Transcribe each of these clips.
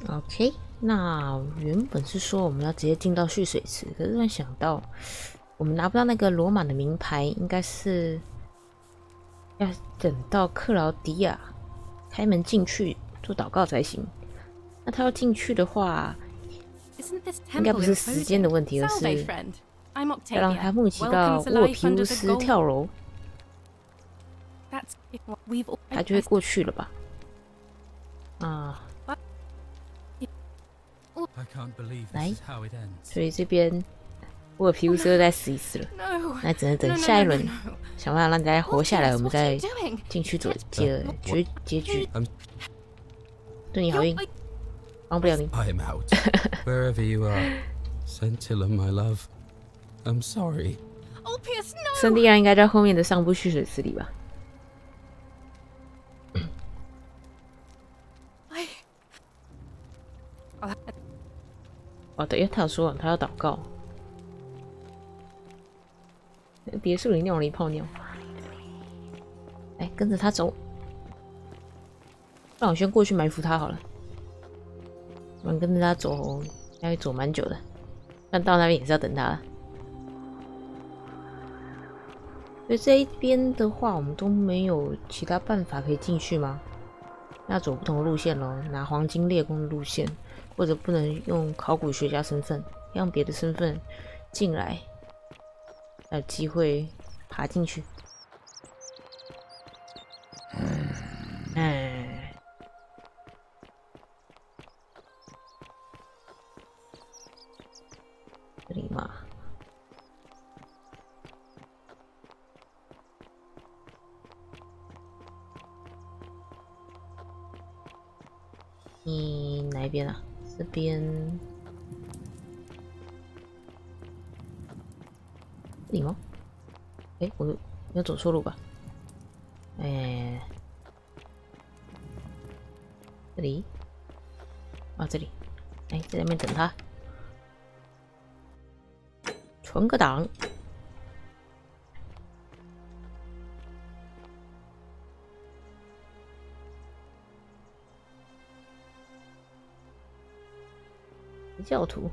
OK，那原本是说我们要直接进到蓄水池，可是突然想到，我们拿不到那个罗马的名牌，应该是要等到克劳迪亚开门进去做祷告才行。那他要进去的话，应该不是时间的问题，而是要让他目击到沃皮乌斯跳楼，他就会过去了吧？啊，来，所以这边沃皮乌斯又再死一次了，那只能等下一轮，想办法让大家活下来，我们再进去做结局。对你好运，帮不了你。I am out. Wherever you are, Sentinel, my love. I'm sorry. 圣地亚应该在后面的上部蓄水池里吧？哦，对，他有说了，他要祷告。别墅里尿了一泡尿。来，跟着他走。让我先过去埋伏他好了。我们跟着他走，要走蛮久的。但到那边也是要等他了。所以这一边的话，我们都没有其他办法可以进去吗？要走不同的路线咯，拿黄金猎弓的路线，或者不能用考古学家身份，用别的身份进来，才有机会爬进去。这里嘛。你哪一边啊？这边，这里吗？哎，我没有走错路吧？哎，这里啊，这里，哎，在那边等他，存个档。教徒。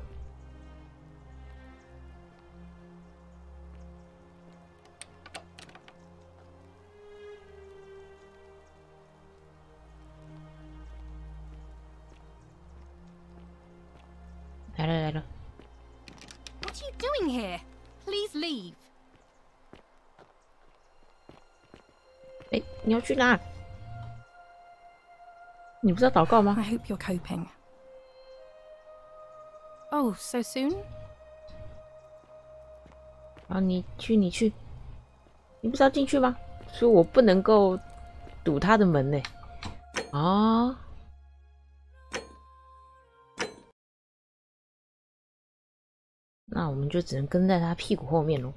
来了来了。What are you doing here? Please leave. 哎，你要去哪？你不是要祷告吗 I hope you're coping. Oh, so soon? 啊，你去，你去，你不是要进去吗？所以我不能够堵他的门呢。啊，那我们就只能跟在他屁股后面喽。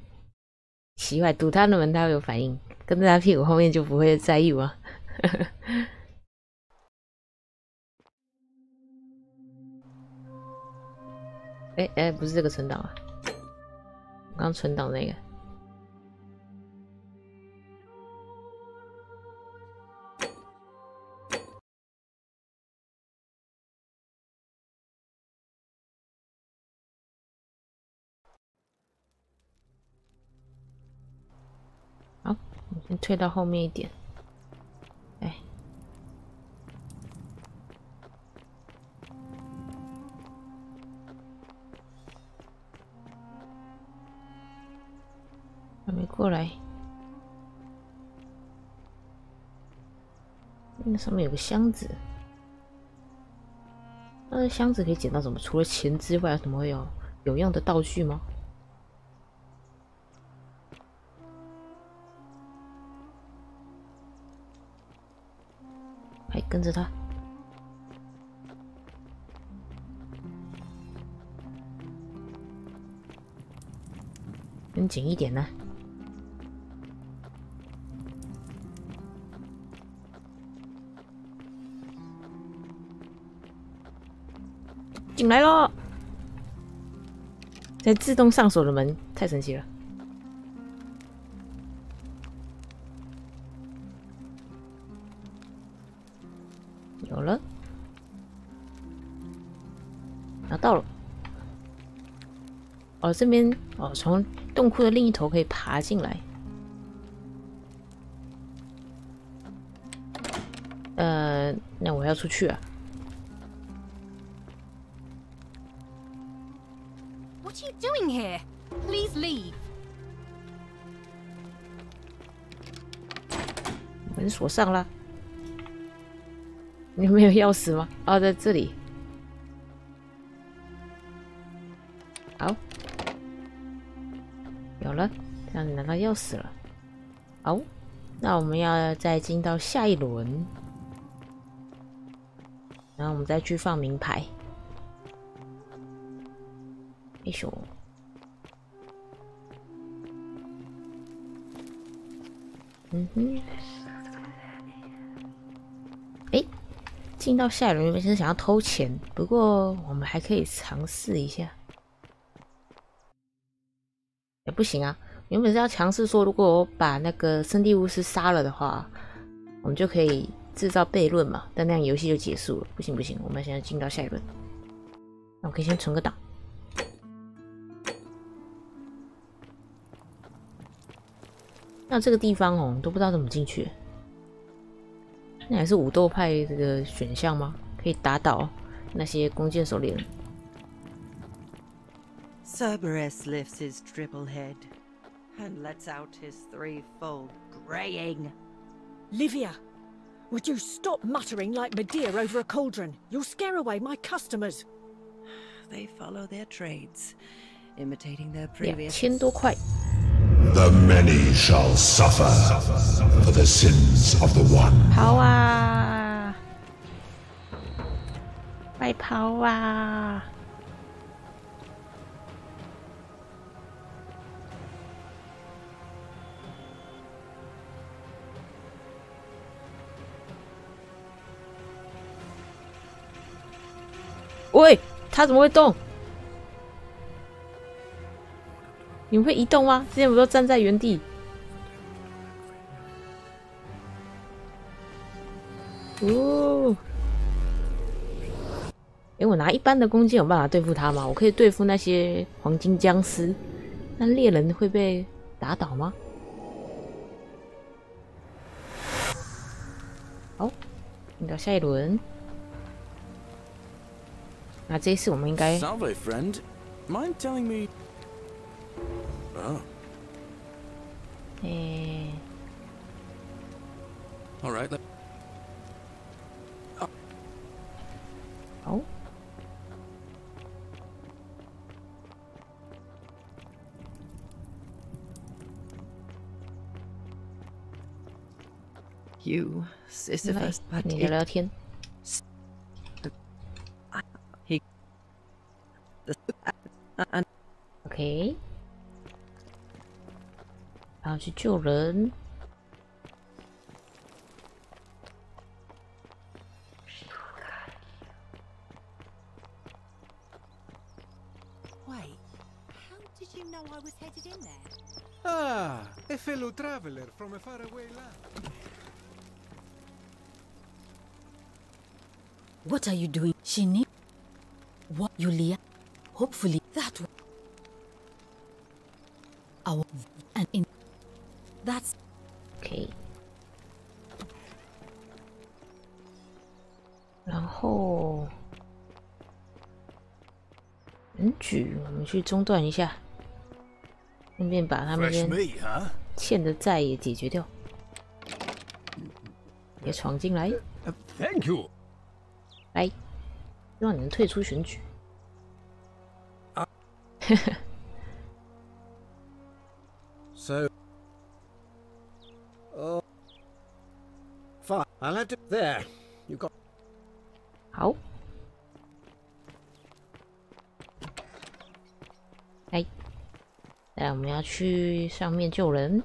奇怪，堵他的门他会有反应，跟在他屁股后面就不会在意吗？哎哎，不是这个存档啊，我刚存档那个。好，我先退到后面一点。哎，还没过来。那上面有个箱子，那箱子可以捡到什么？除了钱之外，有什么会有用的道具吗？还跟着他。跟紧一点呢。进来咯！在自动上锁的门，太神奇了。有了。到了。哦，这边哦，从洞窟的另一头可以爬进来。那我要出去啊。What are you doing here? Please leave. 门锁上了。你没有钥匙吗？哦，在这里。好，有了，这样拿到钥匙了。好，那我们要再进到下一轮，然后我们再去放名牌。哎呦，嗯哼，哎，进到下一轮原本是想要偷钱，不过我们还可以尝试一下。也不行啊，原本是要强势说，如果我把那个圣地巫师杀了的话，我们就可以制造悖论嘛，但那样游戏就结束了。不行不行，我们现在进到下一轮。那我可以先存个档。那这个地方哦，都不知道怎么进去。那还是武斗派这个选项吗？可以打倒那些弓箭手猎人。Cerberus lifts his triple head and lets out his threefold braying. Livia, would you stop muttering like Medea over a cauldron? You'll scare away my customers. They follow their trades, imitating their previous. 2000多块。The many shall suffer for the sins of the one. 跑啊！快跑啊！喂，他怎么会动？你们会移动吗？之前不都站在原地？哦，我拿一般的弓箭有办法对付他吗？我可以对付那些黄金僵尸，那猎人会被打倒吗？好，进到下一轮。那这一次我们应该 Salve, friend. Mind telling me? Oh. All right. Oh. You, Sisyphus, but 你聊聊天。OK， 然后去救人。Wait, how did you know I was headed in there? Ah, a fellow traveler from a faraway land. What are you doing? She need what, Yulia? Hopefully that our and in that's OK， 然后人举，我们去中断一下，顺便把他们 Fresh 边 meat, huh? 欠的债也解决掉。别闯进来， Thank you. 来，希望你能退出选举。So, fine. I'll have to. There, you got. 好，来，来，我们要去上面救人。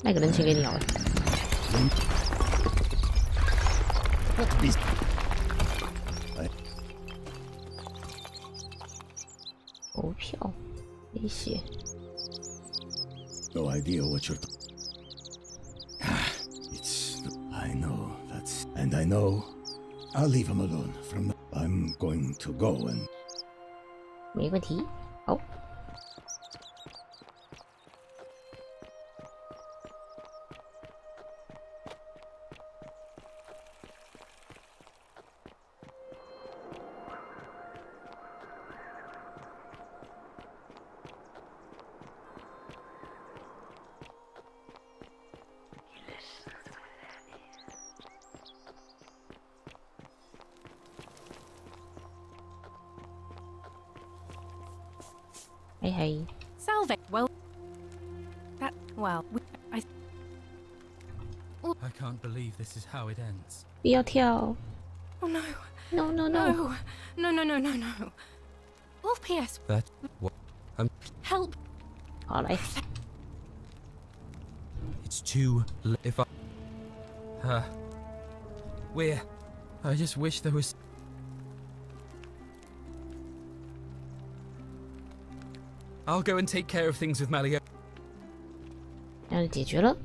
卖个人情给你好了。投票，威胁。 No idea what you're. It's. I know that's And I know I'll leave him alone from now. I'm going to go and... 没问题。好。嘿嘿， Salve. Well, I I can't believe this is how it ends. 不要跳 Oh no. ！No no no！ No. No, no, no, no, no. Oh, P.S. That what? Help. 好来， It's too late. If I. We're. I just wish there was. 'I'll go and take care of things with Malio. 这样就解决了。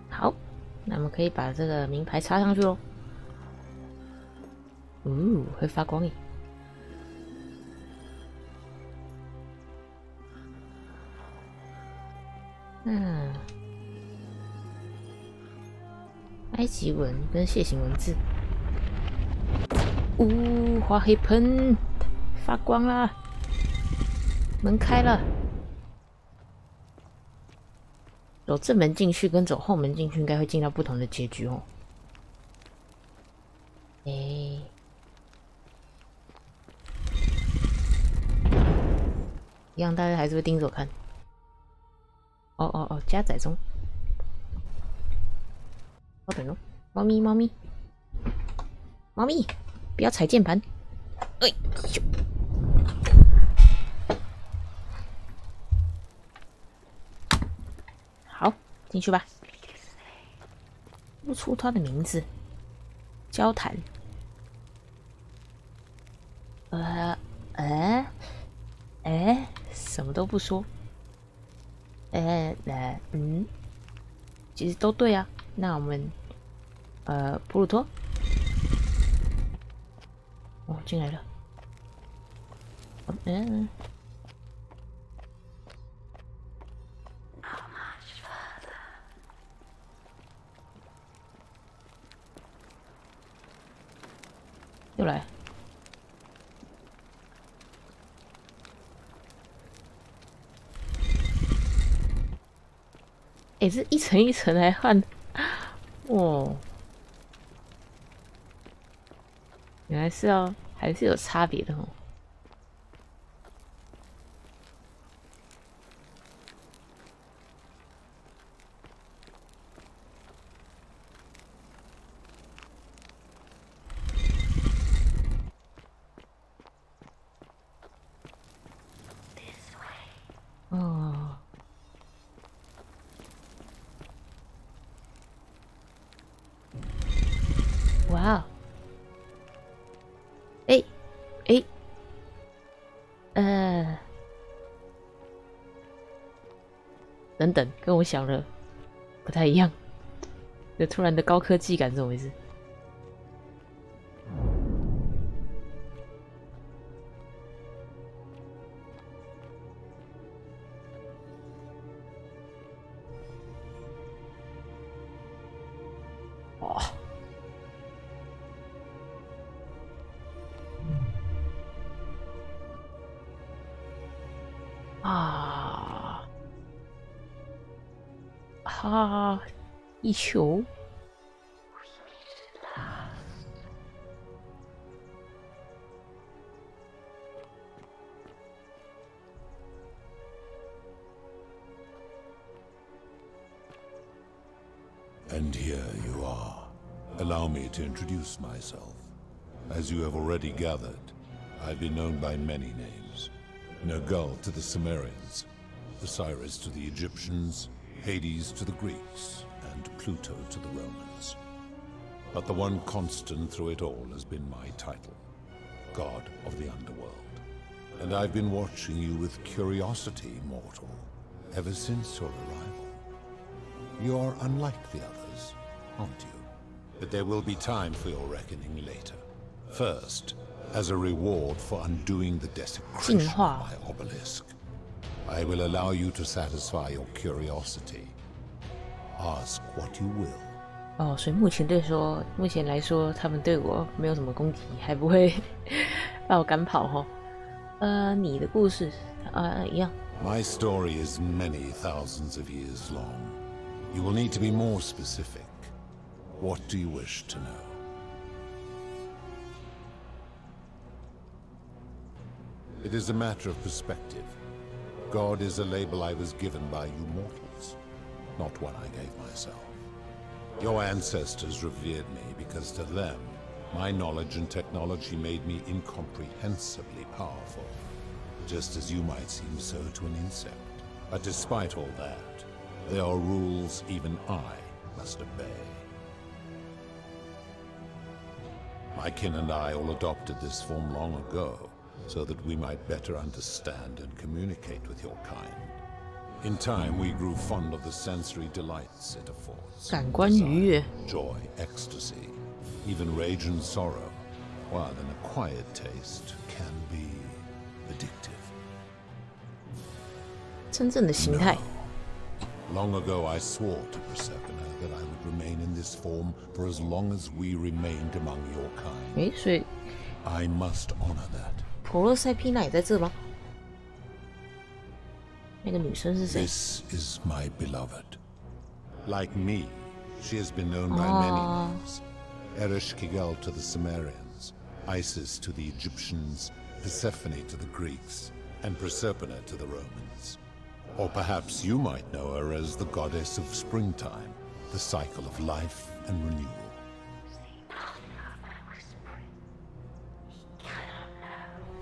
好，那我们可以把这个名牌插上去喽。哦，会发光耶！埃及文跟楔形文字。呜，花黑喷，发光啦！门开了。走正门进去跟走后门进去，应该会进到不同的结局哦。一样，大家还是会盯着我看。哦，加载中。稍等哦，猫咪，不要踩键盘。哎咻！好，进去吧。说出他的名字。交谈。什么都不说。其实都对啊。那我们，普鲁托。哦，进来了。又来。这一层一层来换，哦，原来是还是有差别的哦。哦。哇！等等，跟我想的不太一样。这突然的高科技感怎么回事？哇！一球。And here you are. Allow me to introduce myself. As you have already gathered, I've been known by many names. Nergal to the Sumerians, Osiris to the Egyptians, Hades to the Greeks, and Pluto to the Romans. But the one constant through it all has been my title, God of the Underworld. And I've been watching you with curiosity, mortal, ever since your arrival. You're unlike the others. aren't you? But there will be time for your reckoning later. First, as a reward for undoing the desecration of my obelisk, I will allow you to satisfy your curiosity. Ask what you will. 哦，所以目前来说，他们对我没有什么攻击，还不会把我赶跑哈。你的故事一样。My story is many thousands of years long. You will need to be more specific. What do you wish to know? It is a matter of perspective. God is a label I was given by you mortals, not one I gave myself. Your ancestors revered me because to them, my knowledge and technology made me incomprehensibly powerful, just as you might seem so to an insect. But despite all that, there are rules even I must obey. My kin and I all adopted this form long ago, so that we might better understand and communicate with your kind. In time, we grew fond of the sensory delights it affords. 感官愉悦 Joy, ecstasy, even rage and sorrow, while an acquired taste can be addictive. 真正的形态。Long ago, I swore to Prasapana that I would remain in this form for as long as we remained among your kind. 所以 I must honor that. 普罗塞皮娜也在这吗？那个女生是谁？ This is my beloved. Like me, she has been known by many names. Ereshkigal to the Sumerians, Isis to the Egyptians, Persephone to the Greeks, and Prasapana to the Romans. Or perhaps you might know her as the goddess of springtime, the cycle of life and renewal.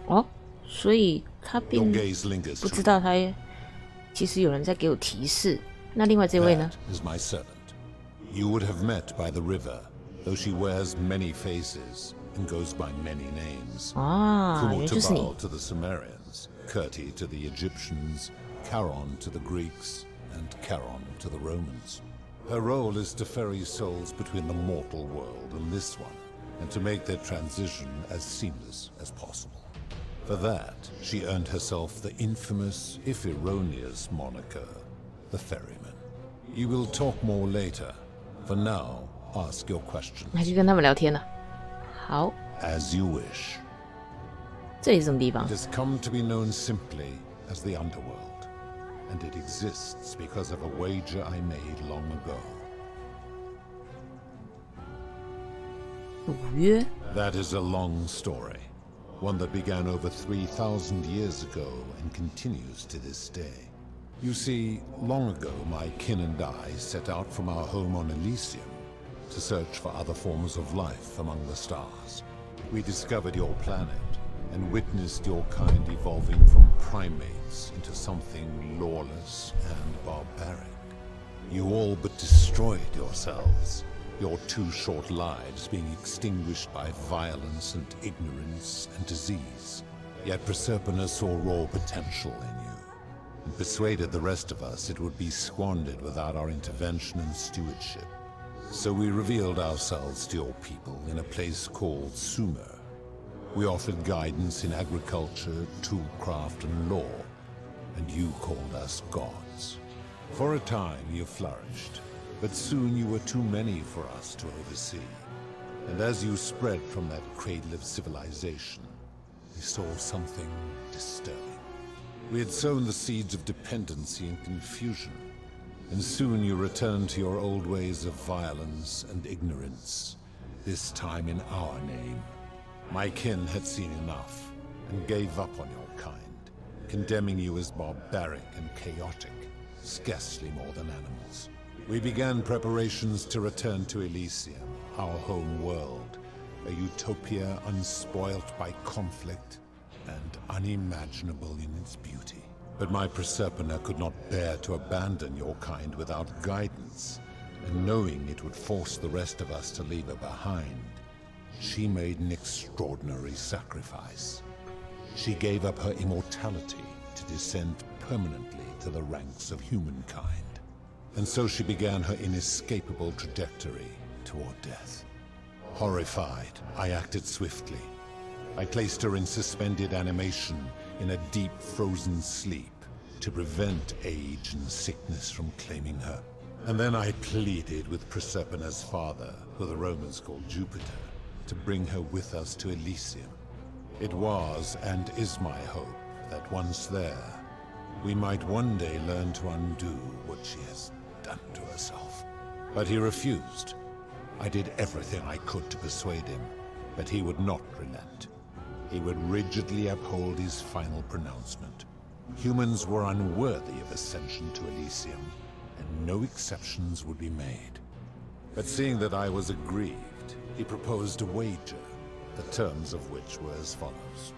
哦，所以他并 Your gaze lingers 不知道他其实有人在给我提示。那另外这位呢？ That is my servant. You would have met by the river, though she wears many faces and goes by many names. 啊，原来就是你。 Kumutubal to the Sumerians, Kirti to the Egyptians, Charon to the Greeks, and Charon to the Romans. Her role is to ferry souls between the mortal world and this one, and to make their transition as seamless as possible. For that, she earned herself the infamous, if erroneous, moniker, the Ferryman. You will talk more later. For now, ask your questions. 还去跟他们聊天呢。好， As you wish. 这里是什么地方 It？ has come to be known simply as the Underworld, and it exists because of a wager I made long ago. 赌约 That is a long story, one that began over 3,000 years ago and continues to this day. You see, long ago my kin and I set out from our home on Elysium to search for other forms of life among the stars. We discovered your planet and witnessed your kind evolving from primates into something lawless and barbaric. You all but destroyed yourselves, your 2 short lives being extinguished by violence and ignorance and disease. Yet Prasapana saw raw potential in you, and persuaded the rest of us it would be squandered without our intervention and stewardship. So we revealed ourselves to your people in a place called Sumer. We offered guidance in agriculture, toolcraft, and law, and you called us gods. For a time you flourished, but soon you were too many for us to oversee. And as you spread from that cradle of civilization, we saw something disturbing. We had sown the seeds of dependency and confusion, and soon you returned to your old ways of violence and ignorance, this time in our name. My kin had seen enough, and gave up on your kind, condemning you as barbaric and chaotic, scarcely more than animals. We began preparations to return to Elysium, our home world, a utopia unspoilt by conflict and unimaginable in its beauty. But my Prasapana could not bear to abandon your kind without guidance, and knowing it would force the rest of us to leave her behind, she made an extraordinary sacrifice. She gave up her immortality to descend permanently to the ranks of humankind. And so she began her inescapable trajectory toward death. Horrified, I acted swiftly. I placed her in suspended animation in a deep frozen sleep to prevent age and sickness from claiming her. And then I pleaded with Prasapana's father, who the Romans called Jupiter, to bring her with us to Elysium. It was and is my hope that once there, we might one day learn to undo what she has done to herself. But he refused. I did everything I could to persuade him, but he would not relent. He would rigidly uphold his final pronouncement. Humans were unworthy of ascension to Elysium, and no exceptions would be made. But seeing that I was aggrieved, he proposed a wager, the terms of which were as follows.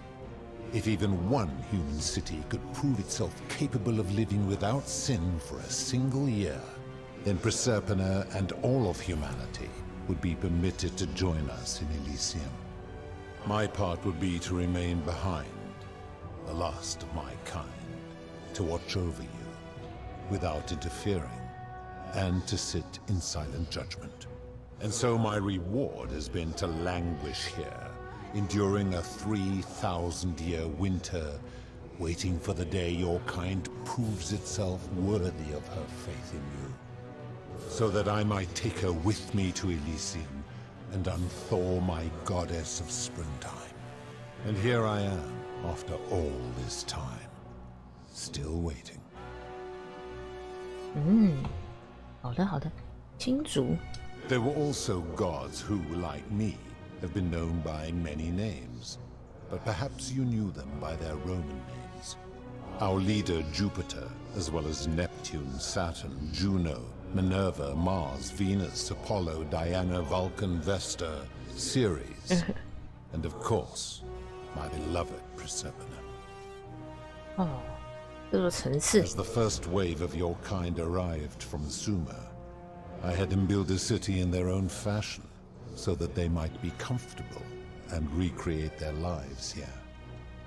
If even one human city could prove itself capable of living without sin for a single year, then Prasapana and all of humanity would be permitted to join us in Elysium. My part would be to remain behind, the last of my kind, to watch over you, without interfering, and to sit in silent judgment. And so my reward has been to languish here, enduring a 3,000-year winter, waiting for the day your kind proves itself worthy of her faith in you, so that I might take her with me to Elysium and unthaw my goddess of springtime. And here I am, after all this time, still waiting. 好的好的，清楚。 There were also gods who, like me, have been known by many names, but perhaps you knew them by their Roman names. Our leader Jupiter, as well as Neptune, Saturn, Juno, Minerva, Mars, Venus, Apollo, Diana, Vulcan, Vesta, Ceres, and of course, my beloved Prasapana. 哦，这座城市。 As the first wave of your kind arrived from Sumer, I had them build a city in their own fashion, so that they might be comfortable and recreate their lives here.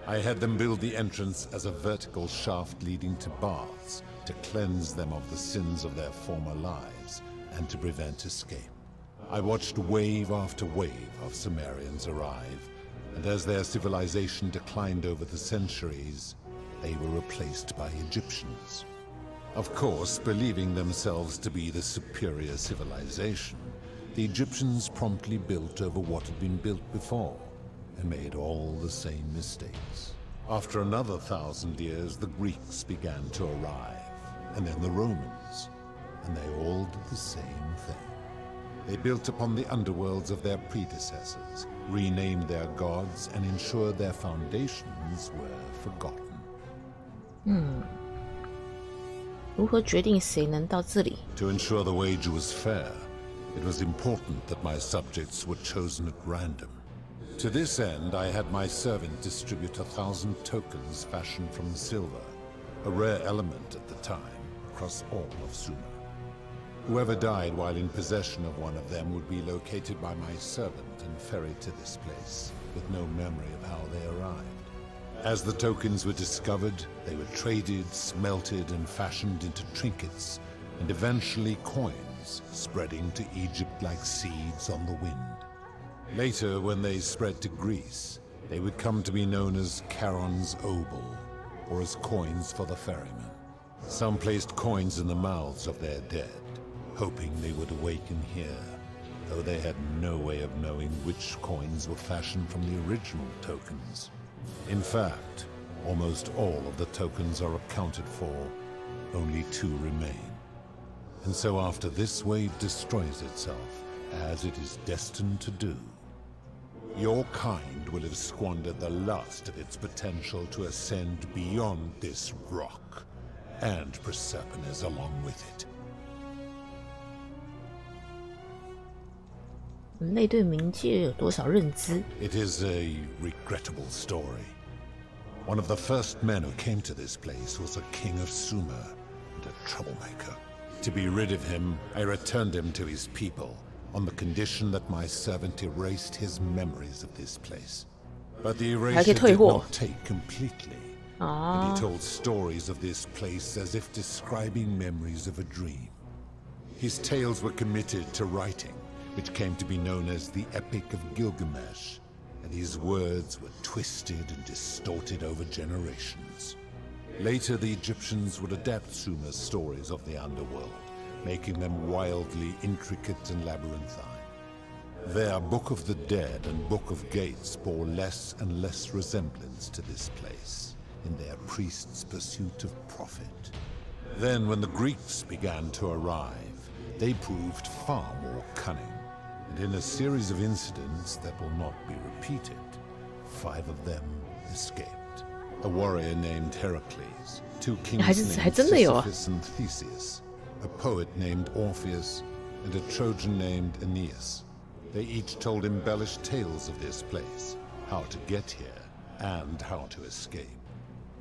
I had them build the entrance as a vertical shaft leading to baths, to cleanse them of the sins of their former lives, and to prevent escape. I watched wave after wave of Sumerians arrive, and as their civilization declined over the centuries, they were replaced by Egyptians. Of course, believing themselves to be the superior civilization, the Egyptians promptly built over what had been built before, and made all the same mistakes. After another 1,000 years, the Greeks began to arrive, and then the Romans, and they all did the same thing. They built upon the underworlds of their predecessors, renamed their gods, and ensured their foundations were forgotten. 如何决定谁能到这里？ To ensure the wager was fair, it was important that my subjects were chosen at random. To this end, I had my servant distribute 1,000 tokens fashioned from silver, a rare element at the time, across all of Sumer. Whoever died while in possession of one of them would be located by my servant and ferried to this place, with no memory of how they arrived. As the tokens were discovered, they were traded, smelted, and fashioned into trinkets, and eventually coins, spreading to Egypt like seeds on the wind. Later, when they spread to Greece, they would come to be known as Charon's obol, or as coins for the ferryman. Some placed coins in the mouths of their dead, hoping they would awaken here, though they had no way of knowing which coins were fashioned from the original tokens. In fact, almost all of the tokens are accounted for, only 2 remain. And so after this wave destroys itself, as it is destined to do, your kind will have squandered the last of its potential to ascend beyond this rock, and Prasapana's along with it. 人类对冥界有多少认知？ It is a regrettable story. One of the first men who came to this place was a king of Sumer and a troublemaker. To be rid of him, I returned him to his people, on the condition that my servant erased his memories of this place. But the erasure did not take completely, and he told stories of this place as if describing memories of a dream. His tales were committed to writing, which came to be known as the Epic of Gilgamesh, and his words were twisted and distorted over generations. Later, the Egyptians would adapt Sumer's stories of the underworld, making them wildly intricate and labyrinthine. Their Book of the Dead and Book of Gates bore less and less resemblance to this place in their priests' pursuit of profit. Then, when the Greeks began to arrive, they proved far more cunning, and in a series of incidents that will not be repeated, 5 of them escaped. A warrior named Heracles, 2 kings named Sisyphus and Theseus, a poet named Orpheus, and a Trojan named Aeneas. They each told embellished tales of this place, how to get here, and how to escape.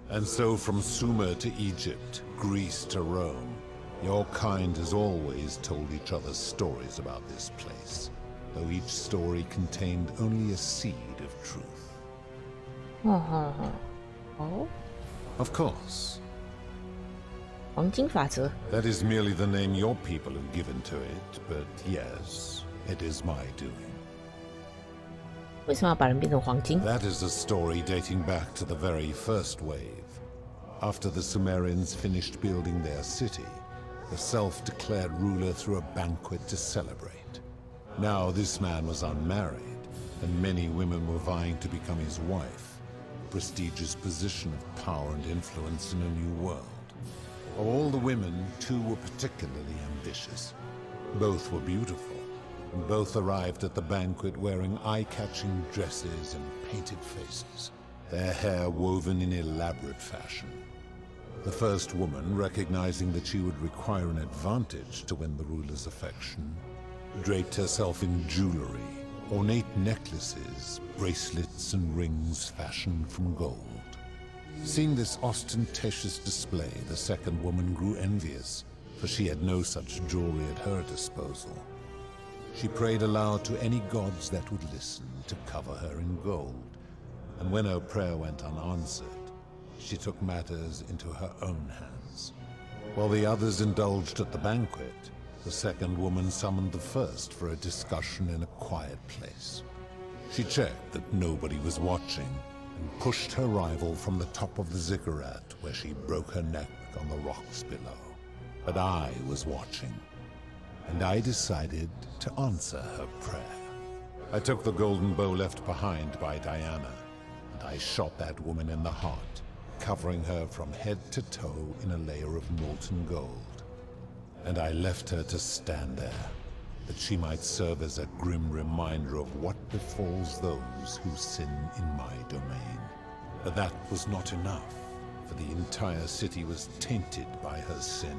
And so from Sumer to Egypt, Greece to Rome, your kind has always told each other stories about this place, though each story contained only a seed of truth. Oh? Of course. 黄金法则. That is merely the name your people have given to it, but yes, it is my doing. 为什么要把人变成黄金? That is a story dating back to the very first wave. After the Sumerians finished building their city, the self-declared ruler threw a banquet to celebrate. Now this man was unmarried, and many women were vying to become his wife, a prestigious position of power and influence in a new world. Of all the women, 2 were particularly ambitious. Both were beautiful, and both arrived at the banquet wearing eye-catching dresses and painted faces, their hair woven in elaborate fashion. The first woman, recognizing that she would require an advantage to win the ruler's affection, draped herself in jewelry, ornate necklaces, bracelets, and rings fashioned from gold. Seeing this ostentatious display, the second woman grew envious, for she had no such jewelry at her disposal. She prayed aloud to any gods that would listen to cover her in gold, and when her prayer went unanswered, she took matters into her own hands. While the others indulged at the banquet, the second woman summoned the first for a discussion in a quiet place. She checked that nobody was watching, and pushed her rival from the top of the ziggurat, where she broke her neck on the rocks below. But I was watching, and I decided to answer her prayer. I took the golden bow left behind by Diana, and I shot that woman in the heart, covering her from head to toe in a layer of molten gold. And I left her to stand there, that she might serve as a grim reminder of what befalls those who sin in my domain. But that was not enough, for the entire city was tainted by her sin,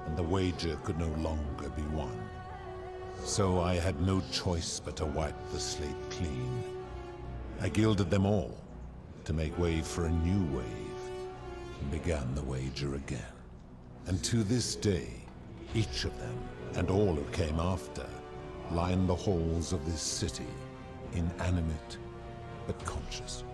and the wager could no longer be won. So I had no choice but to wipe the slate clean. I gilded them all, to make way for a new wave, and began the wager again. And to this day, each of them, and all who came after, line the halls of this city, inanimate but conscious,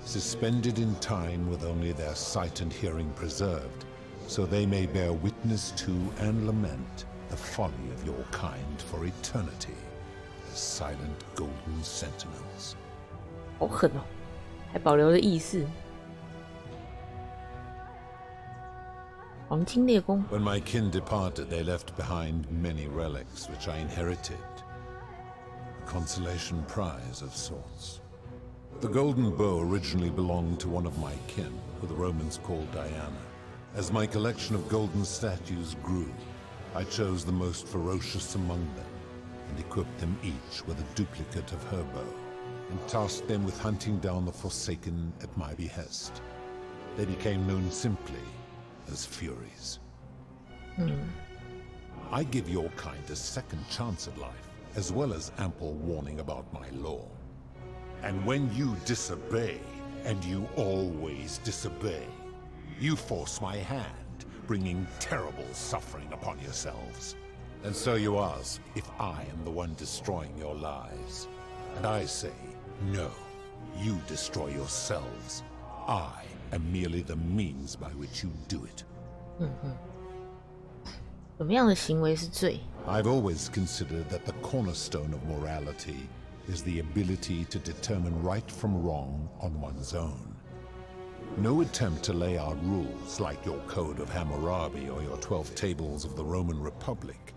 suspended in time with only their sight and hearing preserved, so they may bear witness to and lament the folly of your kind for eternity, the silent golden sentinels. 好狠哦，还保留了意识。黄金猎弓。 When my kin departed, they left behind many relics which I inherited. A consolation prize of sorts. The golden bow originally belonged to one of my kin, who the Romans called Diana. As my collection of golden statues grew, I chose the most ferocious among them, and equipped them each with a duplicate of her bow, and tasked them with hunting down the Forsaken at my behest. They became known simply as Furies. I give your kind a second chance at life, as well as ample warning about my law. And when you disobey, and you always disobey, you force my hand, bringing terrible suffering upon yourselves. And so you ask if I am the one destroying your lives. And I say, no, you destroy yourselves. I am merely the means by which you do it. 什么样的行为是罪？ I've always considered that the cornerstone of morality is the ability to determine right from wrong on one's own. No attempt to lay out rules like your Code of Hammurabi or your 12 Tables of the Roman Republic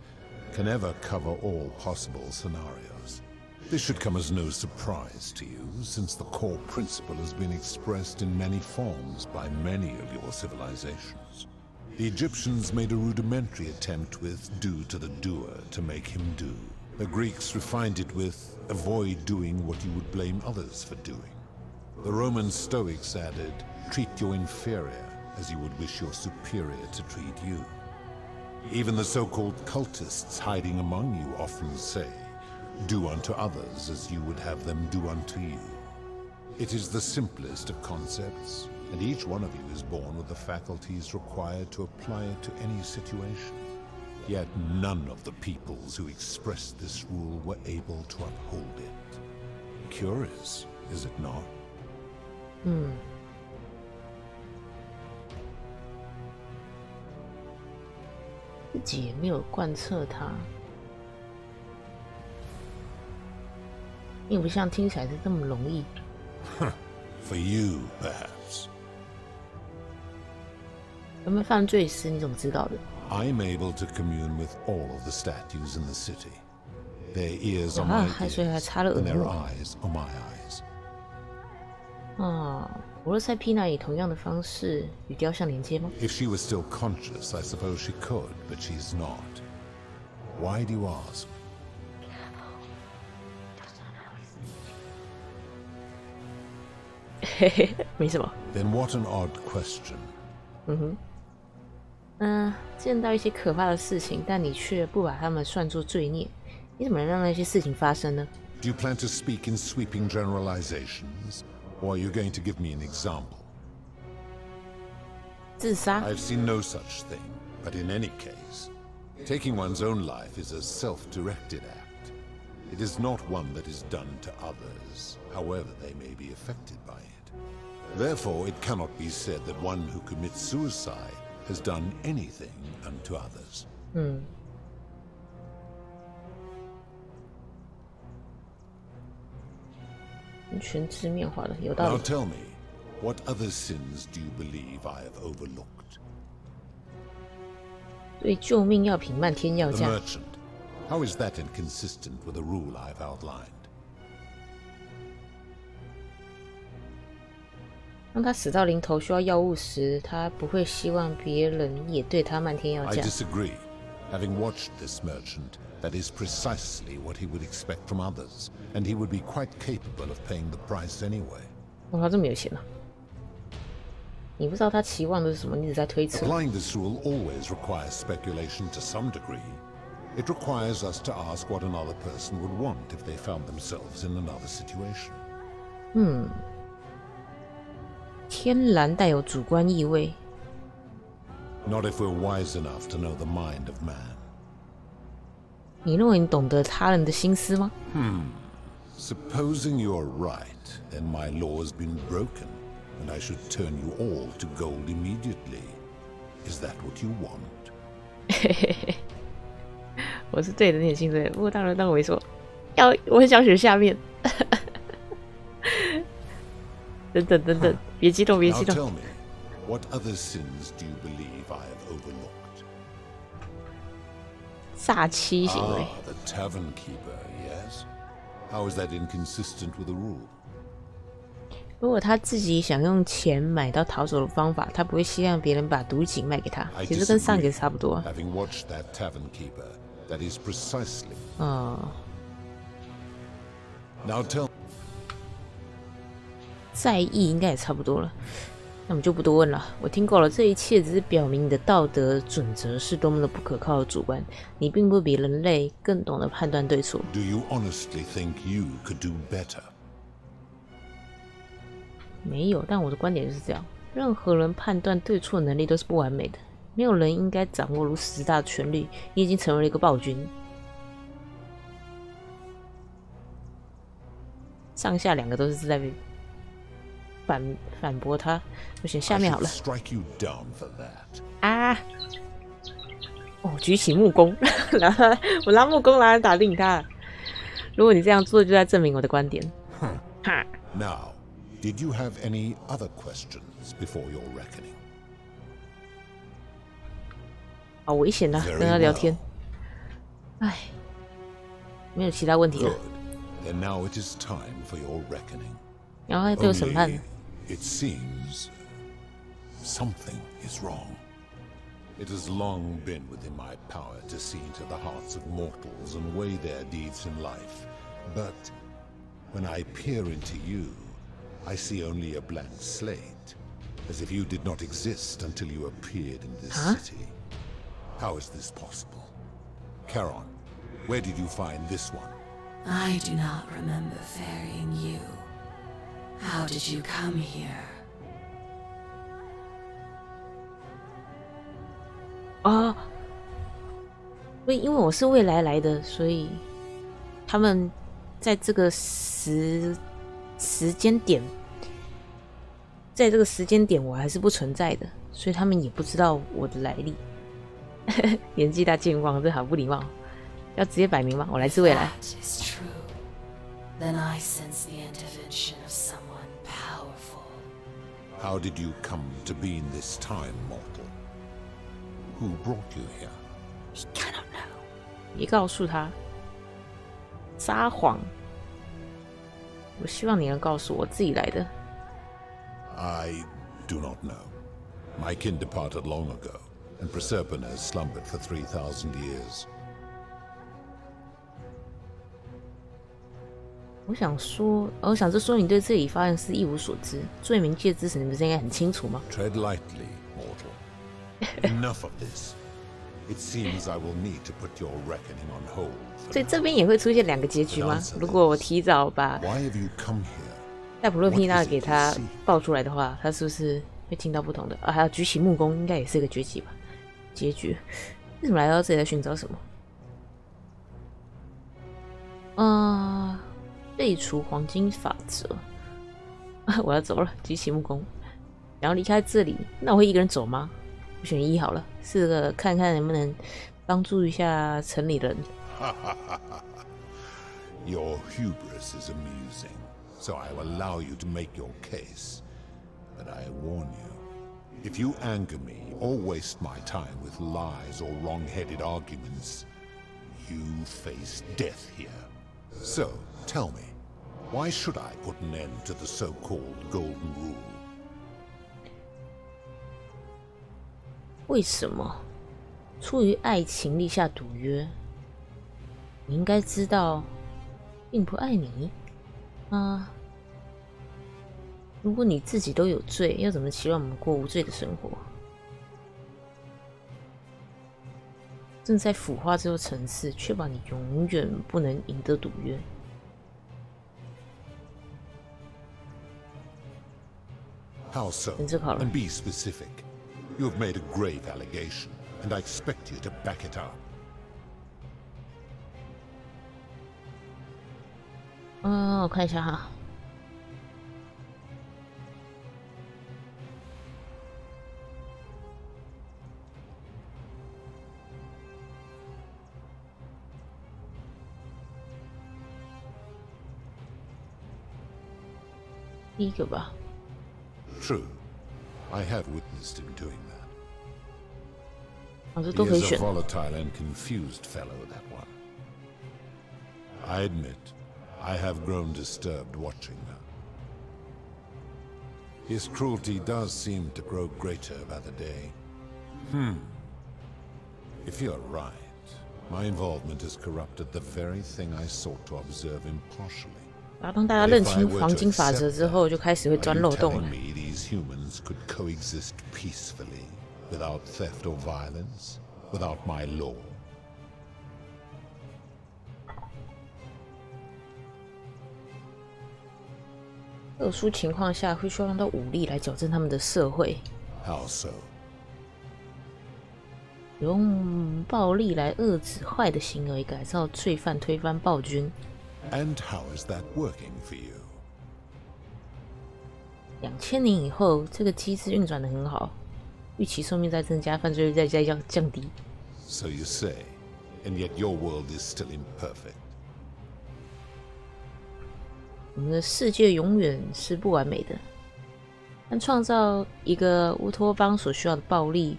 can ever cover all possible scenarios. This should come as no surprise to you, since the core principle has been expressed in many forms by many of your civilizations. The Egyptians made a rudimentary attempt with do to the doer to make him do. The Greeks refined it with avoid doing what you would blame others for doing. The Roman Stoics added, treat your inferior as you would wish your superior to treat you. Even the so-called cultists hiding among you often say, do unto others as you would have them do unto you. It is the simplest of concepts, and each one of you is born with the faculties required to apply it to any situation. Yet none of the peoples who expressed this rule were able to uphold it. Curious, is it not? 自己也没有贯彻它，并不像听起来是这么容易。For you, perhaps. 有没有犯罪时？你怎么知道的？ I'm able to commune with all of the statues in the city. Their ears are my ears, and their eyes are my eyes. 伯罗塞皮娜以同样的方式与雕像连接吗？ If she was still conscious, I suppose she could, but she's not. Why do you ask? 嘿嘿，没什么。 Then what an odd question. 见到一些可怕的事情，但你却不把它们算作罪孽，你怎么能让那些事情发生呢？ Do you plan to speak in sweeping generalizations, or are you going to give me an example? 自杀？ I've seen no such thing, but in any case, taking one's own life is a self-directed act. It is not one that is done to others, however they may be affected by it. Therefore, it cannot be said that one who commits suicide has done anything unto others. 全字面化的，有道 Now 理。 tell me, what other sins do you believe I have overlooked? 对救命要品漫天要 The 价， merchant. How is that inconsistent with the rule I've outlined? 当他死到临头需要药物时，他不会希望别人也对他漫天要 I 价。 disagree. Having watched this merchant, that is precisely what he would expect from others, and he would be quite capable of paying the price anyway. 哇，他这么有钱啊！你不知道他期望的是什么，你只在推测。 Applying this rule always requires speculation to some degree. It requires us to ask what another person would want if they found themselves in another situation. 天然带有主观意味。 Not if we're wise enough to know the mind of man. 你认为你懂得他人的心思吗？ Supposing you're right, then my law has been broken, and I should turn you all to gold immediately. Is that what you want? 我是对的，你很清楚。不过当然我会说，我很想选下面。等等，别激动，别 Now 激动。 tell me, what other sins do you believe I have overlooked? 诈欺行为。 The tavern keeper, yes? How is that inconsistent with the rule? 如果他自己想用钱买到逃走的方法，他不会希望别人把毒瘾卖给他。 I 其实跟上一个 disagree. 差不多。 Having watched that tavern keeper, that is precisely. Now tell 在意应该也差不多了，那么就不多问了。我听够了，这一切只是表明你的道德准则是多么的不可靠的主观，你并不比人类更懂得判断对错。 do you honestly think you could do better? 没有，但我的观点就是这样：任何人判断对错能力都是不完美的，没有人应该掌握如此大的权力。你已经成为了一个暴君。上下两个都是在反驳他。我选下面好了。 I should strike you down for that. 啊！哦，举起木弓，然后我拉木弓来打定他。如果你这样做，就在证明我的观点。哈。Now, did you have any other questions before your reckoning? 好危险的，跟他聊天。唉，没有其他问题了。Good. Then now it is time for your reckoning. 然后被我审判。 It seems something is wrong. It has long been within my power to see into the hearts of mortals and weigh their deeds in life. But when I peer into you, I see only a blank slate, as if you did not exist until you appeared in this city. How is this possible? Charon, where did you find this one? I do not remember ferrying you. How did you come here? 啊，因为我是未来来的，所以他们在这个时间点，在这个时间点我还是不存在的，所以他们也不知道我的来历。年纪大健忘，这好不礼貌。要直接摆明吗？我来自未来。 That is true. Then I sense the intervention of someone powerful. How did you come to be in this time, mortal? Who brought you here? We cannot know. 你告诉他，撒谎。我希望你能告诉我自己来的。 I do not know. My kin departed long ago, and Prasapana has slumbered for 3,000 years. 我想这说你对这里发生事一无所知。罪冥界之神，你不是应该很清楚吗？ Tread lightly, mortal. Enough of this. It seems I will need to put your reckoning on hold. 所以这边也会出现2个结局吗？如果我提早把 Why have you come here? 戴普勒皮娜给他爆出来的话，他是不是会听到不同的？还有举起木弓，应该也是个结局吧？结局为什么来到这里来寻找什么？废除黄金法则。我要走了，举起木弓，然后离开这里。那我会一个人走吗？我选1好了，试个看看能不能帮助一下城里人。Your hubris is amusing, so I will allow you to make your case. But I warn you, if you anger me or waste my time with lies or wrong-headed arguments, you face death here. So, tell me, why should I put an end to the so-called Golden Rule? 为什么？出于爱情立下赌约？你应该知道，并不爱你啊。如果你自己都有罪，要怎么期望我们过无罪的生活？正在腐化这座城市，确保你永远不能赢得赌约。How so? 真是好了。 And be specific. You have made a grave allegation, and I expect you to back it up. 我看一下哈。第一个吧。 True. I have witnessed him doing that. 这 He 都可以 is a 选。 volatile and confused fellow, that one. I admit, I have grown disturbed watching her. His cruelty does seem to grow greater by the day. If you're right, my involvement has corrupted the very thing I sought to observe impartially. 然后当大家认清黄金法则之后，就开始会钻漏洞了。 Are you telling me these humans could coexist peacefully, without theft or violence, without my law? 特殊情况下会需要用到武力来矫正他们的社会， How so? 用暴力来遏制坏的行为，改造罪犯，推翻暴君。 And how is that working for you? 2000年以后，这个机制运转得很好，预期寿命在增加，犯罪率在降低。So you say, and yet your world is still imperfect. 我们的世界永远是不完美的，但创造一个乌托邦所需要的暴力，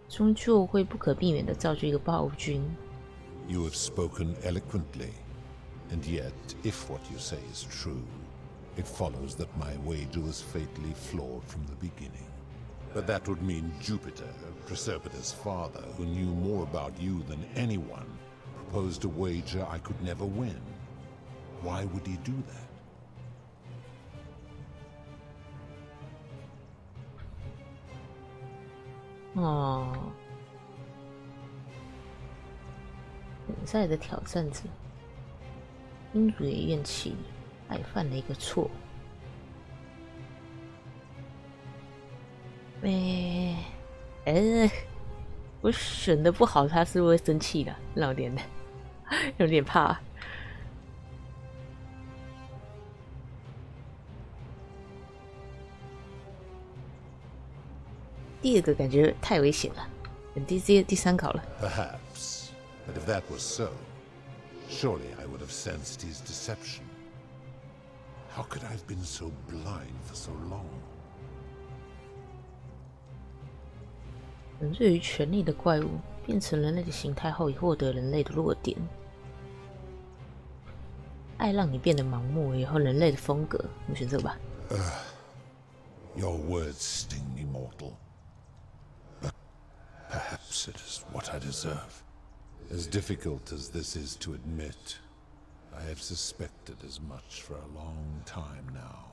终究会不可避免地造就一个暴君。You have spoken eloquently, and yet, if what you say is true, it follows that my wager was fatally flawed from the beginning. But that would mean Jupiter, Prasapana's father, who knew more about you than anyone, proposed a wager I could never win. Why would he do that? 哦，比赛的挑战者，因主的怨气，还犯了一个错。我选的不好，他是不是会生气的？让我有点怕。第二个感觉太危险了，等第三考了。Perhaps, but if that was so, surely I would have sensed his deception. How could I have been so blind for so long? 沉醉于权力的怪物变成人类的形态后，已获得人类的弱点。爱让你变得盲目，以后人类的风格，我们选这个吧。Your words sting me, mortal. But perhaps it is what I deserve. As difficult as this is to admit, I have suspected as much for a long time now.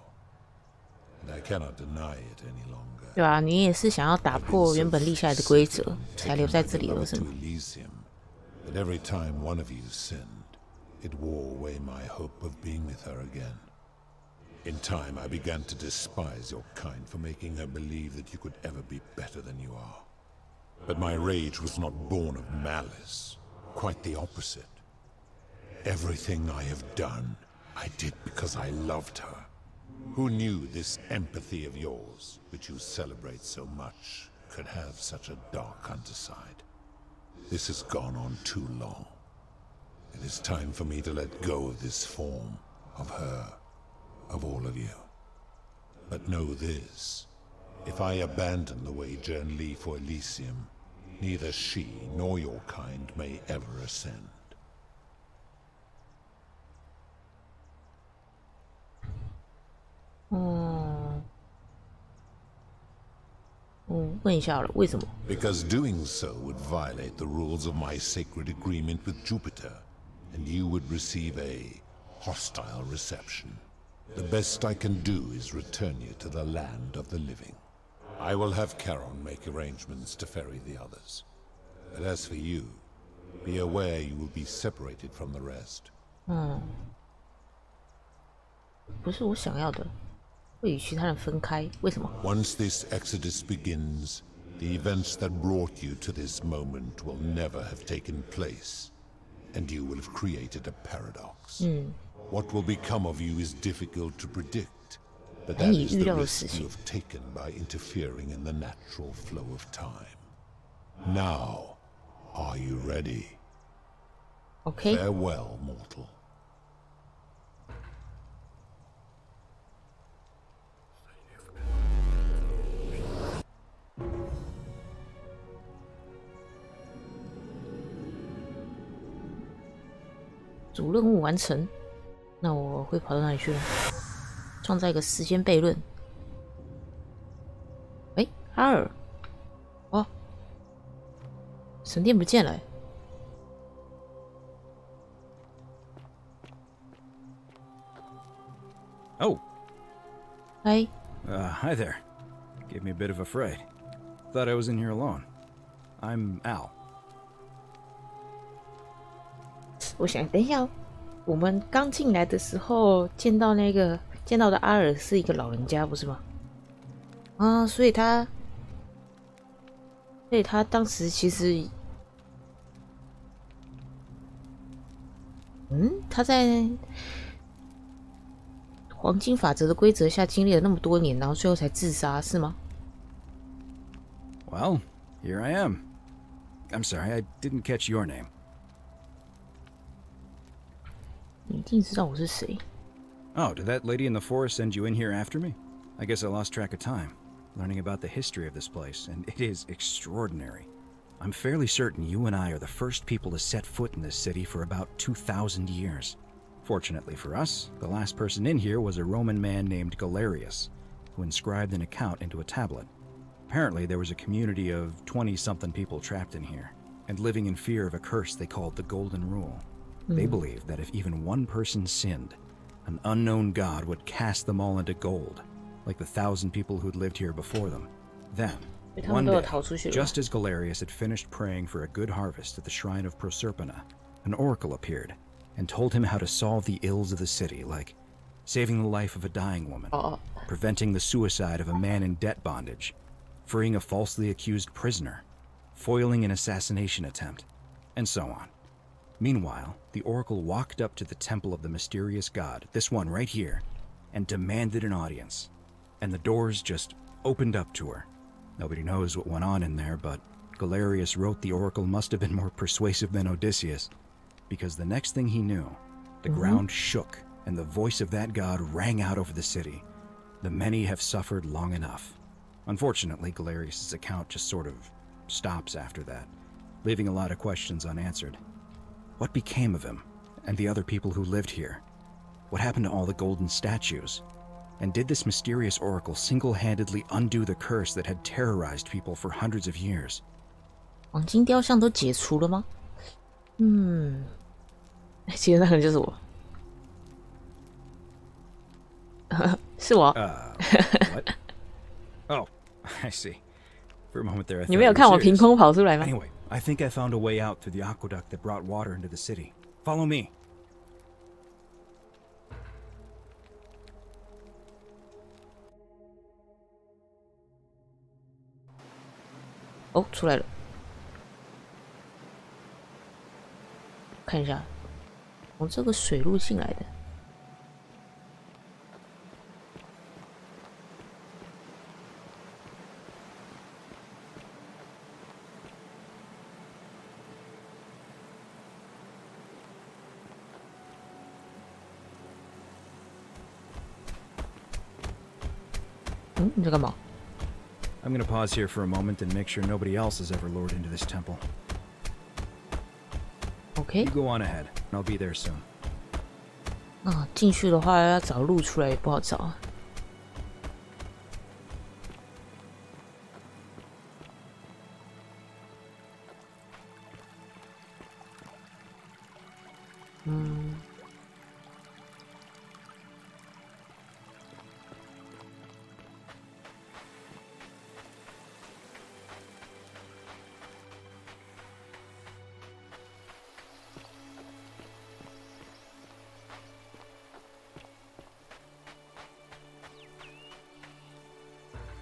And I cannot deny it any longer. 对啊，你也是想要打破原本立下来的规则，才留在这里，为什么？ But every time one of you sinned, it wore away my hope of being with her again. In time, I began to despise your kind for making her believe that you could ever be better than you are. But my rage was not born of malice. Quite the opposite. Everything I have done, I did because I loved her. Who knew this empathy of yours, which you celebrate so much, could have such a dark underside? This has gone on too long. It is time for me to let go of this form, of her, of all of you. But know this. If I abandon the wager and leave for Elysium, neither she nor your kind may ever ascend. 我问一下好了，为什么？ Because doing so would violate the rules of my sacred agreement with Jupiter, and you would receive a hostile reception. The best I can do is return you to the land of the living. I will have Charon make arrangements to ferry the others. But as for you, be aware you will be separated from the rest. 不是我想要的，会与其他人分开，为什么？ Once this exodus begins, the events that brought you to this moment will never have taken place, and you will have created a paradox. What will become of you is difficult to predict, but that is the risk you have taken by interfering in the natural flow of time. Now, are you ready? Okay. Farewell, mortal. 主任务完成，那我会跑到哪里去呢？创造一个时间悖论。阿尔，哦，神殿不见了。Oh. Hi. Hi there. Gave me a bit of a fright. Thought I was in here alone. I'm Al. 我想等一下哦，我们刚进来的时候见到的阿尔是一个老人家，不是吗？啊，所以他当时其实，他在黄金法则的规则下经历了那么多年，然后最后才自杀，是吗？ Well, here I am. I'm sorry, I didn't catch your name. 你一定知道我是谁。 Oh, did that lady in the forest send you in here after me? I guess I lost track of time, learning about the history of this place, and it is extraordinary. I'm fairly certain you and I are the first people to set foot in this city for about 2,000 years. Fortunately for us, the last person in here was a Roman man named Galerius, who inscribed an account into a tablet. Apparently, there was a community of 20-something people trapped in here, and living in fear of a curse they called the Golden Rule. They believed that if even one person sinned, an unknown god would cast them all into gold, like the 1,000 people who'd lived here before them. Then, one day, just as Galerius had finished praying for a good harvest at the shrine of Prasapana, an oracle appeared and told him how to solve the ills of the city, like saving the life of a dying woman, preventing the suicide of a man in debt bondage, freeing a falsely accused prisoner, foiling an assassination attempt, and so on. Meanwhile, the oracle walked up to the temple of the mysterious god, this one right here, and demanded an audience. And the doors just opened up to her. Nobody knows what went on in there, but Galerius wrote the oracle must have been more persuasive than Odysseus, because the next thing he knew, the ground shook and the voice of that god rang out over the city. The many have suffered long enough. Unfortunately, Galerius' account just sort of stops after that, leaving a lot of questions unanswered. What became of him and the other people who lived here? What happened to all the golden statues? And did this mysterious oracle single-handedly undo the curse that had terrorized people for hundreds of years? 黄金雕像都解除了吗？其实那可能就是我。是我。What? Oh, I see. For a moment there, I thought 你没有 you 看 were 我凭 serious. 空跑出来吗？ Anyway, I think I found a way out through the aqueduct that brought water into the city. Follow me. 哦，出来了。看一下，从这个水路进来的。你在干嘛？ I'm gonna pause here for a moment and make sure nobody else has ever lured into this temple. OK。 You go on ahead, and I'll be there soon. 啊，进去的话要找路出来也不好找啊。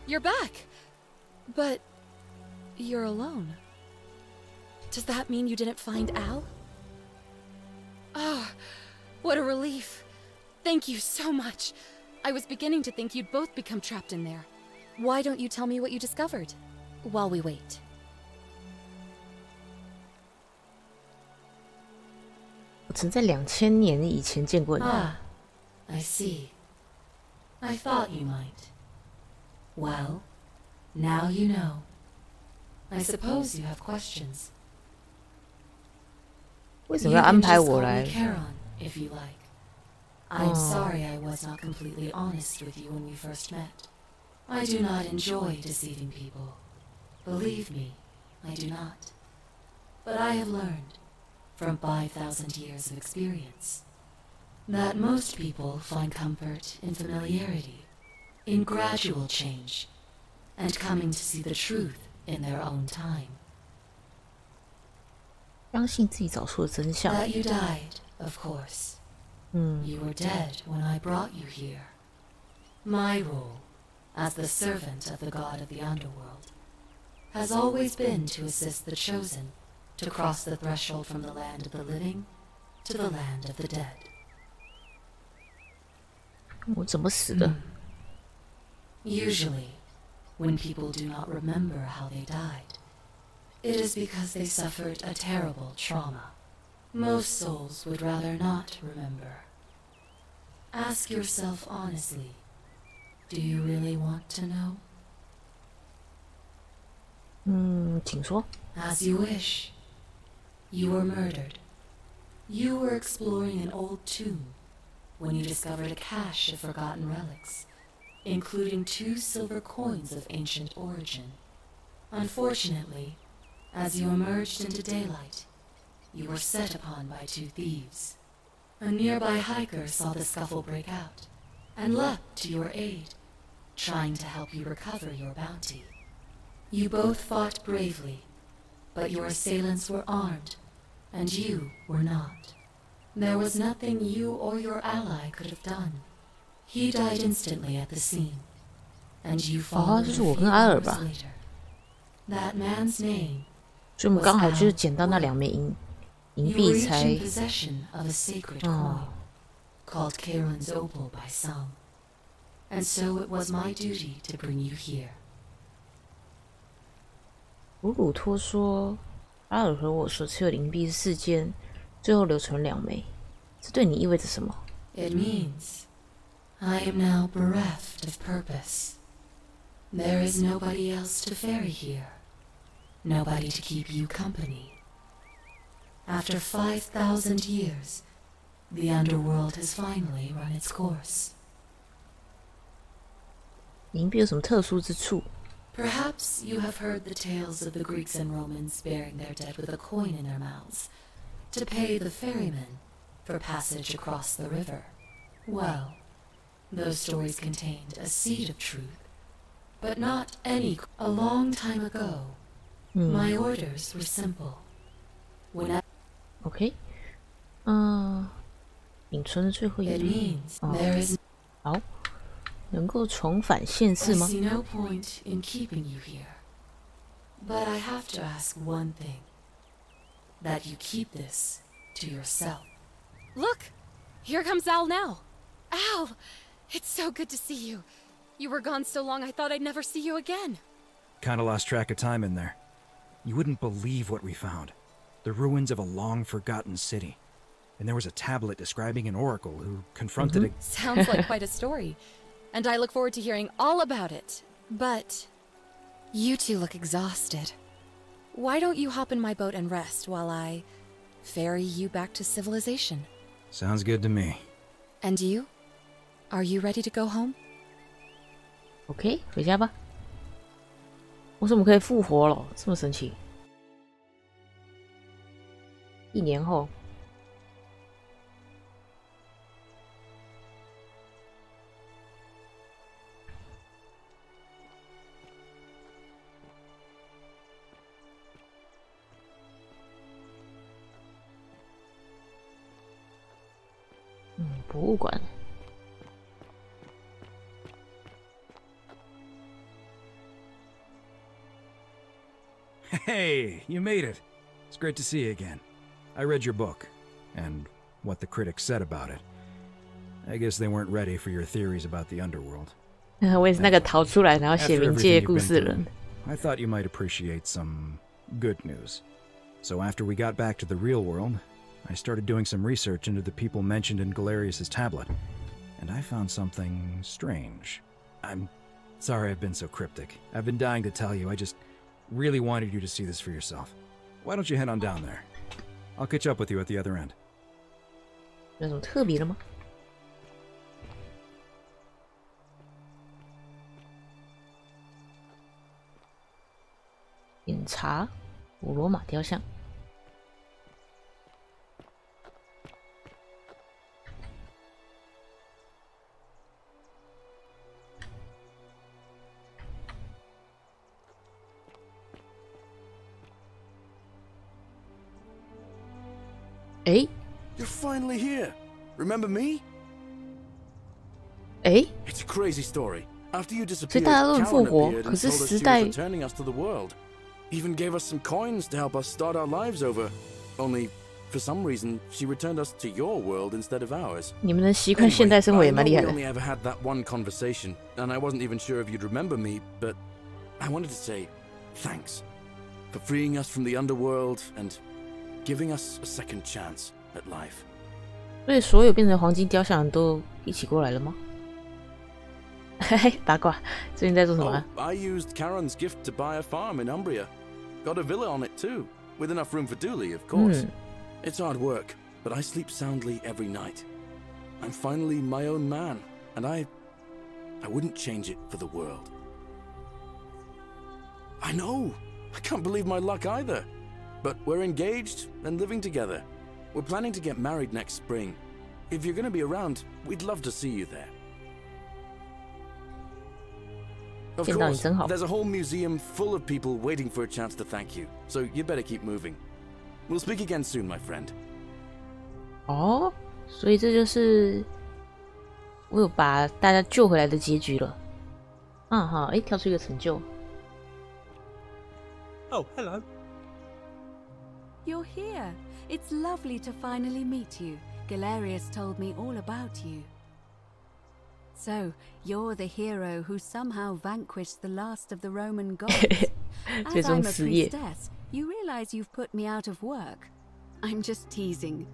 You're back! But you're alone. Does that mean you didn't find Al? Ah, what a relief. Thank you so much. I was beginning to think you'd both become trapped in there. Why don't you tell me what you discovered while we wait? 我曾在2000年以前见过你。Ah, I see. I thought you might. Well, now you know. I suppose you have questions. 为什么要安排我来？ You can just call me Charon, if you like. I'm sorry I was not completely honest with you when we first met. I do not enjoy deceiving people. Believe me, I do not. But I have learned, from 5,000 years of experience, that most people find comfort in familiarity, in gradual change, and coming to see the truth in their own time. 相信自己找出了真相。 That you died, of course. You were dead when I brought you here. My role, as the servant of the god of the underworld, has always been to assist the chosen to cross the threshold from the land of the living to the land of the dead. 我怎么死的？ Usually, when people do not remember how they died, It is because they suffered a terrible trauma. Most souls would rather not remember. Ask yourself honestly, do you really want to know? 请说。 As you wish. You were murdered. You were exploring an old tomb when you discovered a cache of forgotten relics, including 2 silver coins of ancient origin. Unfortunately, as you emerged into daylight, you were set upon by 2 thieves. A nearby hiker saw the scuffle break out and leapt to your aid, trying to help you recover your bounty. You both fought bravely, but your assailants were armed, and you were not. There was nothing you or your ally could have done. He died instantly at the scene, and you followed a few hours later. That man's name 所以我们刚好就是捡到那2枚银币才。 You were each in possession of a sacred coin, called Karen's opal by some, and so it was my duty to bring you here. 鲁鲁托说，阿尔和我所持有的银币事件，最后留存2枚，这对你意味着什么？ It means I am now bereft of purpose. There is nobody else to ferry here, nobody to keep you company. After 5,000 years, the underworld has finally run its course. 银币有什么特殊之处？ Perhaps you have heard the tales of the Greeks and Romans burying their dead with a coin in their mouths to pay the ferryman for passage across the river. Well, those stories contained a seed of truth, but not any. A long time ago, my orders were simple. When I OK， 隐存的最后一 it 粒 means there is 好，能够重返现 I 世吗？ see no point in keeping you here. But I have to ask one thing. That you keep this to yourself. Look! Here comes Al now. Al! It's so good to see you. You were gone so long I thought I'd never see you again. Kinda lost track of time in there. You wouldn't believe what we found. The ruins of a long-forgotten city. And there was a tablet describing an oracle who confronted a... Sounds like quite a story. And I look forward to hearing all about it. But you 2 look exhausted. Why don't you hop in my boat and rest while I ferry you back to civilization? Sounds good to me. And you? Are you ready to go home? OK， 回家吧。为什么可以复活了？这么神奇？1年后，博物馆。 Hey, you made it. It's great to see you again. I read your book, and what the critics said about it. I guess they weren't ready for your theories about the underworld. 我也是那个逃出来然后写冥界故事的人。 I thought you might appreciate some good news. So after we got back to the real world, I started doing some research into the people mentioned in Galerius's tablet, and I found something strange. I'm sorry I've been so cryptic. I've been dying to tell you. I just really wanted you to see this for yourself. Why don't you head on down there? I'll catch up with you at the other end. 有什么特别的吗？检查古罗马雕像。诶 You're finally here. Remember me? 诶 It's a crazy story. After you 所以 disappeared, 大家都能复 Karen 活， appeared 可 and 是 told us 时 she 代 was returning us to the world. Even gave us some coins to help us start our lives over. Only, for some reason, she returned us to your world instead of ours. 你们能习惯现代生活也 I 蛮 know 厉 we 害的。 only ever had that one conversation, and I wasn't even sure if you'd remember me, but I wanted to say thanks. for freeing us from the underworld and giving us a second chance at life. 所以所有变成黄金雕像都一起过来了吗？嘿嘿，八卦，最近在做什么啊？ I used Charon's gift to buy a farm in Umbria. Got a villa on it too, with enough room for Dooley, of course. It's hard work, but I sleep soundly every night. I'm finally my own man, and I wouldn't change it for the world. I know. I can't believe my luck either. But we're engaged and living together. We're planning to get married next spring. If you're going to be around, we'd love to see you there. Of course, there's a whole museum full of people waiting for a chance to thank you, so you better keep moving. We'll speak again soon, my friend. 哦，所以这就是我有把大家救回来的结局了。啊哈，诶，跳出一个成就。Oh, hello. You're here. It's lovely to finally meet you. Galerius told me all about you. So, you're the hero who somehow vanquished the last of the Roman gods. As I'm a priestess, you realize you've put me out of work. I'm just teasing.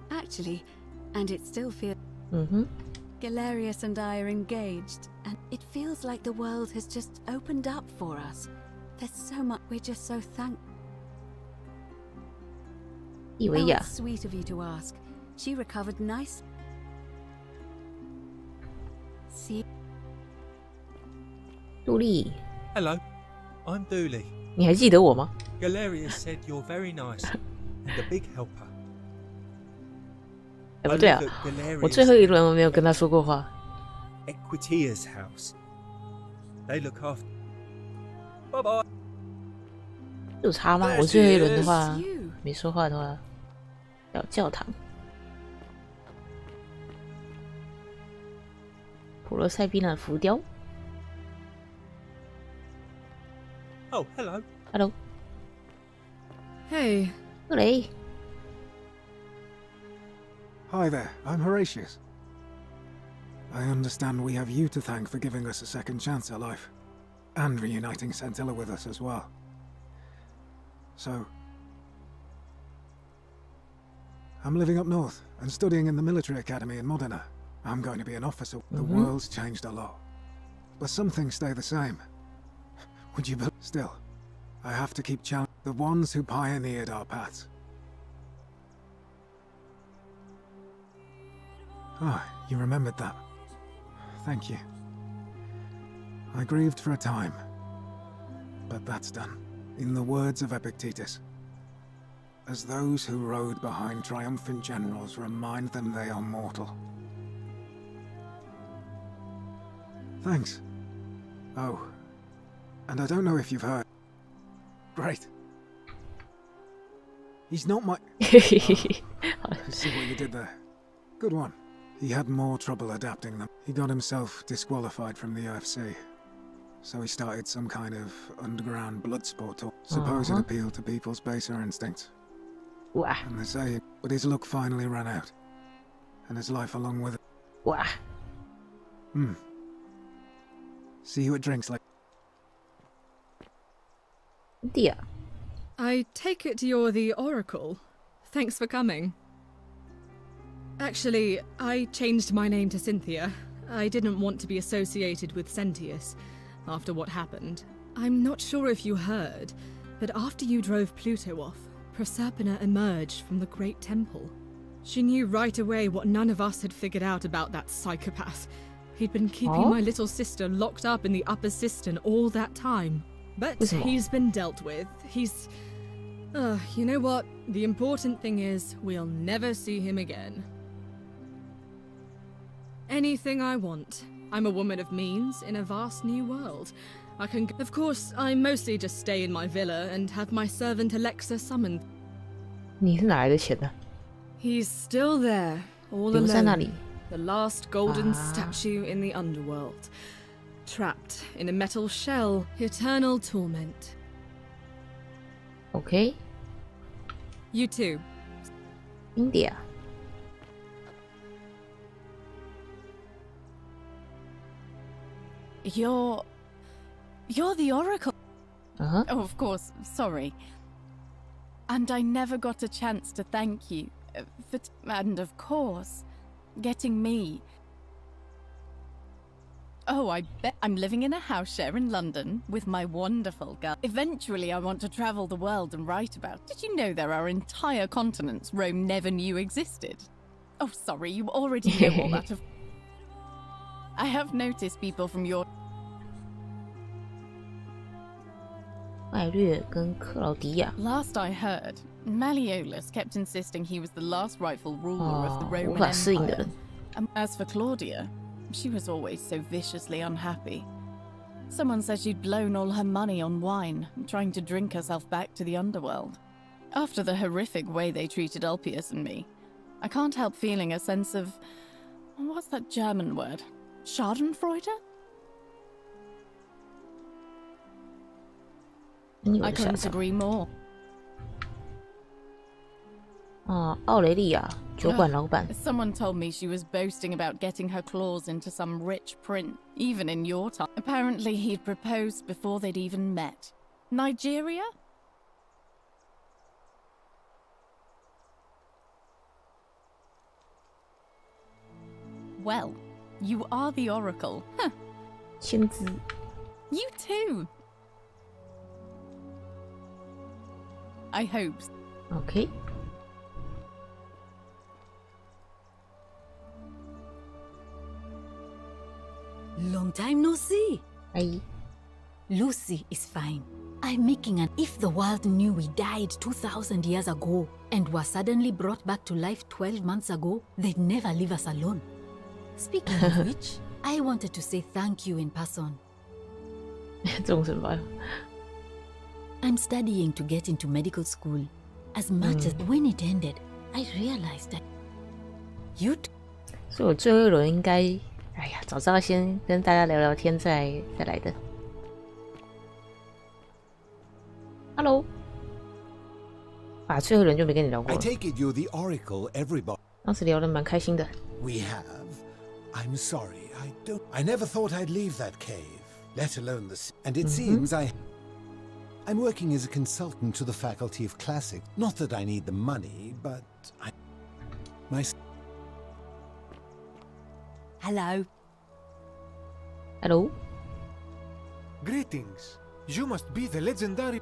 Actually, and it still feels... Galerius and I are engaged, and it feels like the world has just opened up for us. There's so much, we're just so thankful. Oh, it's sweet of you to ask. She recovered nice. See? Dooley. Hello, I'm Dooley. 你还记得我吗？ Galerius said you're very nice and a big helper. 不对啊，我最后一轮我没有跟他说过话。Equitia's house. They look after. Bye bye. 有差吗？我最后一轮的话没说话的话，要教堂。普罗塞宾的浮雕。Oh, hello. Hello. Hey. Hello. Hi there, I'm Horatius. I understand we have you to thank for giving us a second chance at life, and reuniting Scintilla with us as well. So, I'm living up north and studying in the military academy in Modena. I'm going to be an officer. The world's changed a lot, but some things stay the same. Would you believe? Still, I have to keep challenging the ones who pioneered our paths. Ah, you remembered that. Thank you. I grieved for a time, but that's done. In the words of Epictetus, as those who rode behind triumphant generals remind them they are mortal. Thanks. Oh, and I don't know if you've heard. Great. He's not my... I see what you did there. Good one. He had more trouble adapting them. He got himself disqualified from the UFC. So he started some kind of underground blood sport talk. Suppose it appealed to people's baser instincts. And they say, but his luck finally ran out. And his life along with it. See you at drinks like... Dear. I take it you're the Oracle. Thanks for coming. Actually, I changed my name to Cynthia. I didn't want to be associated with Sentius after what happened. I'm not sure if you heard, but after you drove Pluto off, Prasapana emerged from the Great Temple. She knew right away what none of us had figured out about that psychopath. He'd been keeping my little sister locked up in the upper cistern all that time. But he's been dealt with. He's... you know what? The important thing is, we'll never see him again. Anything I want. I'm a woman of means in a vast new world. I can... Of course, I mostly just stay in my villa and have my servant Alexa summoned. 你是哪来的钱呢？ He's still there, all 留在那里。 alone. The last golden statue in the underworld. Trapped in a metal shell, eternal torment. Okay. You too. India. You're the Oracle. Uh-huh. Oh, of course, sorry. And I never got a chance to thank you. And of course, getting me. Oh, I bet I'm living in a house share in London with my wonderful girl. Eventually, I want to travel the world and write about. Did you know there are entire continents Rome never knew existed? Oh, sorry, you already know all that. I have noticed people from your... 麦略跟克劳迪亚。 Last I heard, Malleolus kept insisting he was the last rightful ruler of the 无 Roman 法适应的 Empire. 人。 As for Claudia, she was always so viciously unhappy. Someone said she'd blown all her money on wine, trying to drink herself back to the underworld. After the horrific way they treated Ulpius and me, I can't help feeling a sense of... what's that German word? Schadenfreude? I couldn't agree more. 奥雷利亚酒馆老板。 Someone told me she was boasting about getting her claws into some rich prince, even in your time. Apparently he'd proposed before they'd even met. Nigeria? Well, you are the oracle. Huh. 签字。 You too. I hope. Okay. Long time no see. Hi. Lucy is fine. I'm making an... If the world knew we died 2,000 years ago and were suddenly brought back to life 12 months ago, they'd never leave us alone. Speaking of which, I wanted to say thank you in person. 这种什么？ I'm studying to get into medical school. As much as when it ended, I realized that you'd... 所以我最后一轮应该，哎呀，早知道先跟大家聊聊天再来的。Hello， 最后一轮就没跟你聊过了。 I take it you're the oracle everybody. 当时聊得蛮开心的。 We have. I'm sorry. I never thought I'd leave that cave, let alone the... And it seems I'm working as a consultant to the Faculty of Classics. Not that I need the money, but Hello. Hello. Greetings. You must be the legendary...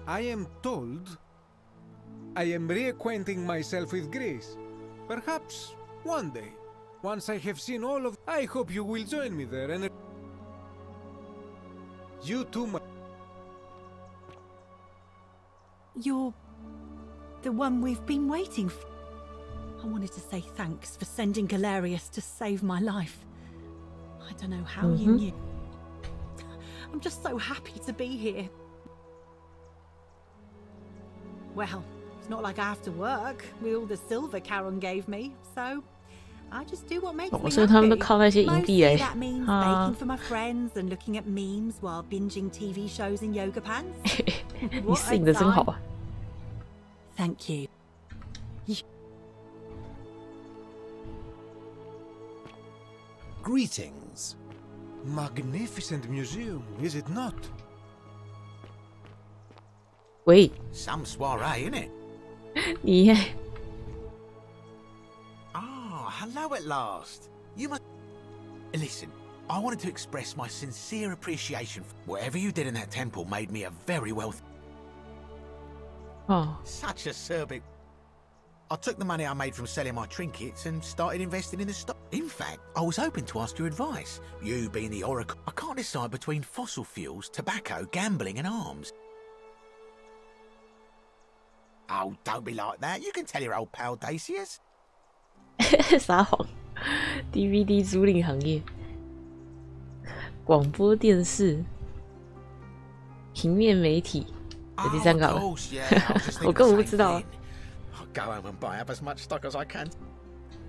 I am told... I am reacquainting myself with Greece. Perhaps one day, once I have seen all of... I hope you will join me there and... You too, You're the one we've been waiting for. I wanted to say thanks for sending Galerius to save my life. I don't know how you knew. I'm just so happy to be here. Well, it's not like I have to work with all the silver Charon gave me, so I just do what makes me happy. 所以他们都靠那些银币来 That means baking for my friends and looking at memes while binging TV shows in yoga pants. 你适应的真好啊。 Thank you. Greetings. Magnificent museum, is it not? Wait. Some soiree, innit? Yeah. Ah, hello at last. You must... Listen, I wanted to express my sincere appreciation. Whatever you did in that temple made me a very wealthy... Oh. Such a acerbic... I took the money I made from selling my trinkets and started investing in the stock. In fact, I was hoping to ask your advice. You being the oracle, I can't decide between fossil fuels, tobacco, gambling and arms. Oh, don't be like that. You can tell your old pal Dacius. 撒谎 ，DVD 租赁行业、广播电视、平面媒体，有第三个了。我根本不知道啊。 Go home and buy up as much stock as I can.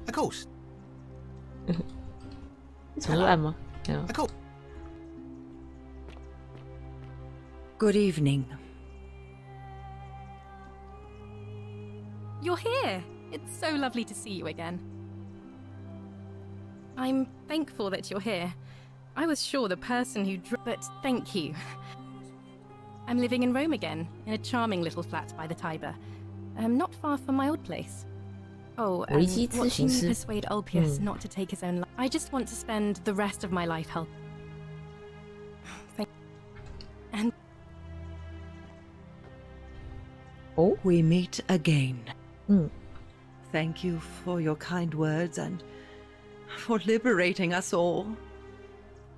Of course. 宠物案吗？ Of course. Good evening. You're here. It's so lovely to see you again. I'm thankful that you're here. I was sure the person who but thank you. I'm living in Rome again, in a charming little flat by the Tiber. Not far from my old place. Oh, and watching me persuade Ulpius not to take his own life. I just want to spend the rest of my life helping. And we meet again. Thank you for your kind words and for liberating us all.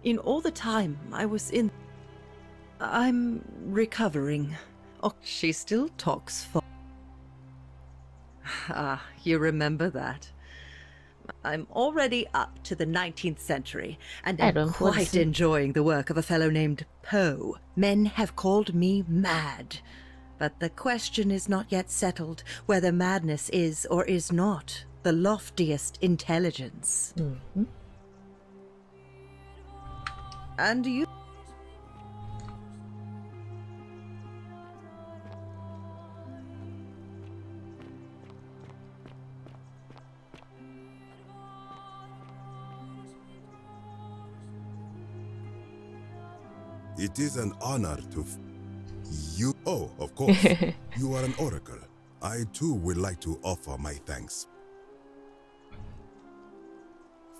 In all the time I was in... I'm recovering. Oh, she still talks for... Ah, you remember that. I'm already up to the 19th century, and I'm quite enjoying the work of a fellow named Poe. Men have called me mad, but the question is not yet settled whether madness is or is not the loftiest intelligence. And you... It is an honor to you. Oh, of course. You are an oracle. I too would like to offer my thanks.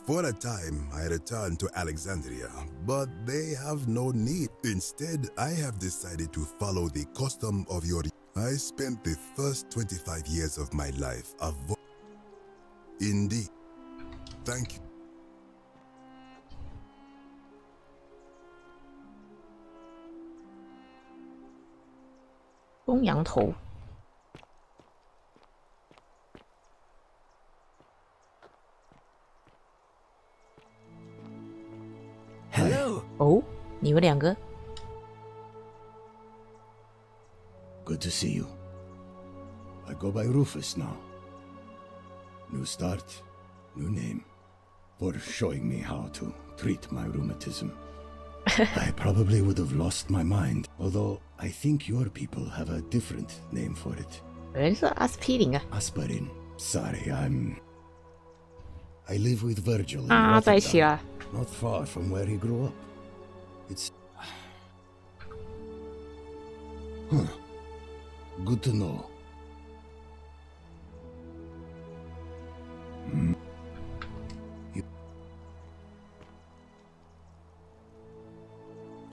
For a time, I returned to Alexandria, but they have no need. Instead, I have decided to follow the custom of your... I spent the first 25 years of my life Indeed. Thank you. 公羊头。Hello. 哦，你们两个。Good to see you. I go by Rufus now. New start, new name. For showing me how to treat my rheumatism. I probably would have lost my mind, although I think your people have a different name for it. 人是阿司匹林啊。 Aspirin. Sorry, I live with Virgil in 在一起 Rotterdam, 啦。 not far from where he grew up. It's... Huh. Good to know.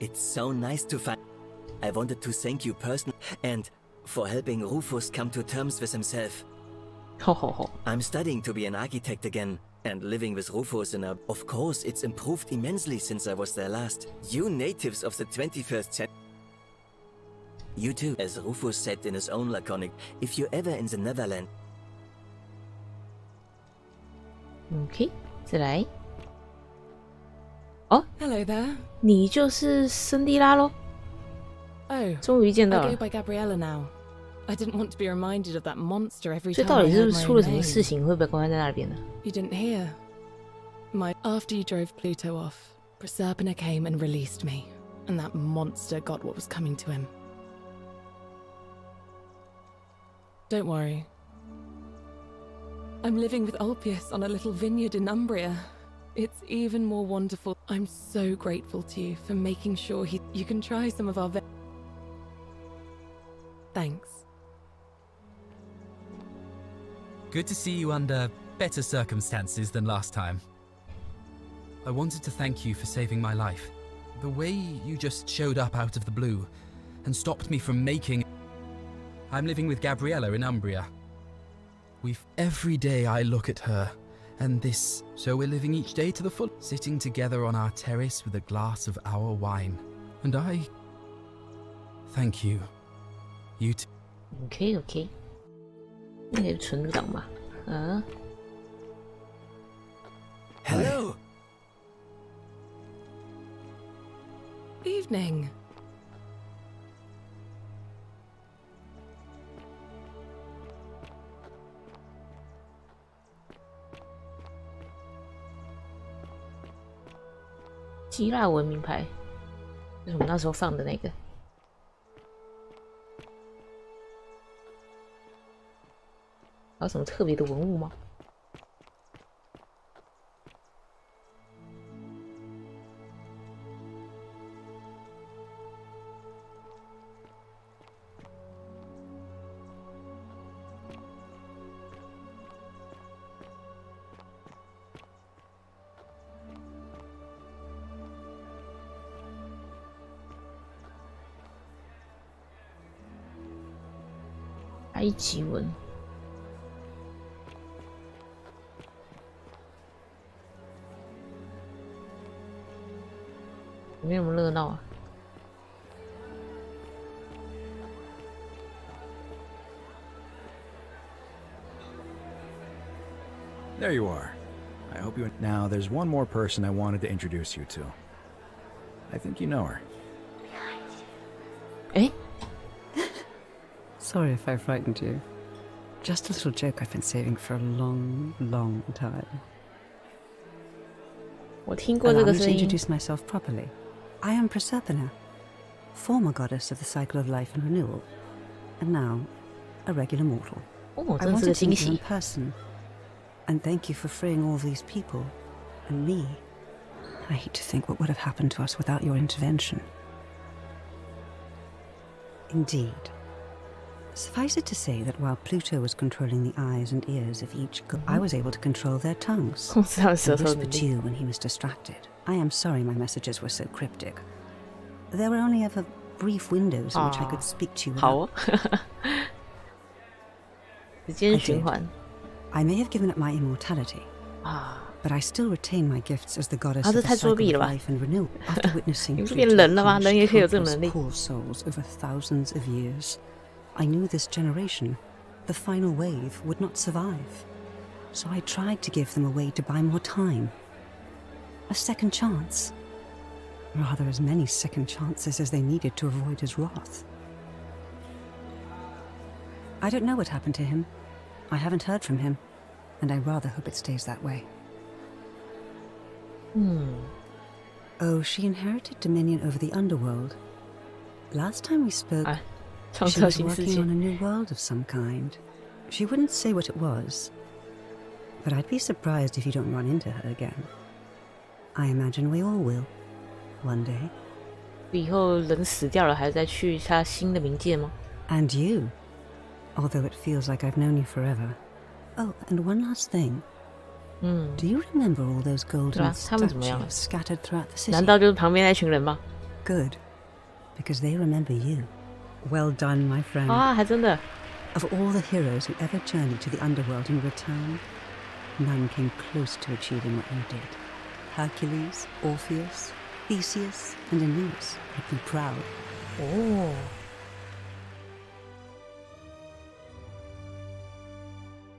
It's so nice to find. I wanted to thank you personally and for helping Rufus come to terms with himself. I'm studying to be an architect again and living with Rufus in a... Of course, it's improved immensely since I was there last. You natives of the 21st century. You too, as Rufus said in his own laconic, if you're ever in the Netherlands. OK， 再来。哦 Hello there. 你就是圣地拉咯。 Oh, 终于见到 I 了 go。by Gabriella now. I didn't want to be reminded of that monster every 这 time 到 I 底是 heard 不是 my 出了什么 name. 事情，会被关在那边呢？ You didn't hear. After you drove Pluto off, Prasapana came and released me, and that monster got what was coming to him. Don't worry. I'm living with Ulpius on a little vineyard in Umbria. It's even more wonderful. I'm so grateful to you for making sure you can try some of our Thanks. Good to see you under better circumstances than last time. I wanted to thank you for saving my life. The way you just showed up out of the blue and stopped me from making... I'm living with Gabriella in Umbria. Every day I look at her, and this... So we're living each day to the full, sitting together on our terrace with a glass of our wine. And I... Thank you. You too. OK， 那个纯入党嘛。啊。 Hello. Evening.《希腊文明牌，就是我们那时候放的那个。还有什么特别的文物吗？埃及文。没那么热闹啊。There you are. I hope you... Now, there's one more person I wanted to introduce you to. I think you know her. Eh? Sorry if I frightened you. Just a little joke I've been saving for a long, long time. 我听过这个声音。 Allow me to introduce myself properly. I am Prasapana, former goddess of the cycle of life and renewal, and now a regular mortal. I wanted to meet you in person, and thank you for freeing all these people, and me. I hate to think what would have happened to us without your intervention. Indeed. Suffice it to say that while Pluto was controlling the eyes and ears of each god, I was able to control their tongues. I whispered to you when he was distracted. I am sorry my messages were so cryptic. There were only ever brief windows in which I could speak to you without... 时间循环。 I may have given up my immortality, but I still retain my gifts as the goddess of the cycle of life and renewal. After witnessing poor souls over thousands of years, I knew this generation, the final wave, would not survive. So I tried to give them a way to buy more time. A second chance. Rather, as many second chances as they needed to avoid his wrath. I don't know what happened to him. I haven't heard from him, and I rather hope it stays that way. Oh, she inherited dominion over the underworld. Last time we spoke, she was working on a new world of some kind. She wouldn't say what it was, but I'd be surprised if you don't run into her again. I imagine we all will, one day. 以后人死掉了，还再去他新的冥界吗？ And you, although it feels like I've known you forever. Oh, and one last thing. Do you remember all those golden statues scattered throughout the city? 难道就是旁边那群人吗？ Good, because they remember you. Well done, my friend. 还真的。 Of all the heroes who ever journeyed to the underworld and returned, none came close to achieving what you did. Hercules, Orpheus, Theseus, and Aeneas would be proud. Oh.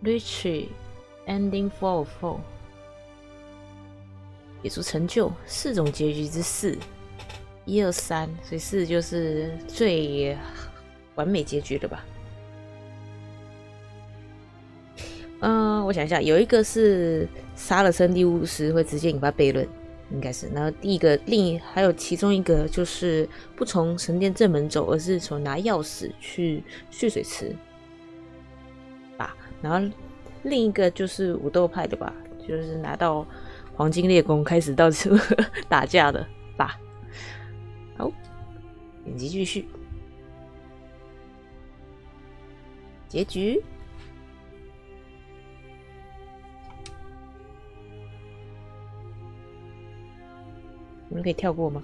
Reach ending 404， 解除成就4种结局之4，1、2、3，所以4就是最完美结局了吧？我想一下，有一个是杀了圣地巫师会直接引发悖论，应该是。然后还有其中一个就是不从神殿正门走，而是从拿钥匙去蓄水池吧。然后另一个就是武斗派的吧，就是拿到黄金猎弓开始到处打架的吧。好，点击继续。结局。你们可以跳过吗？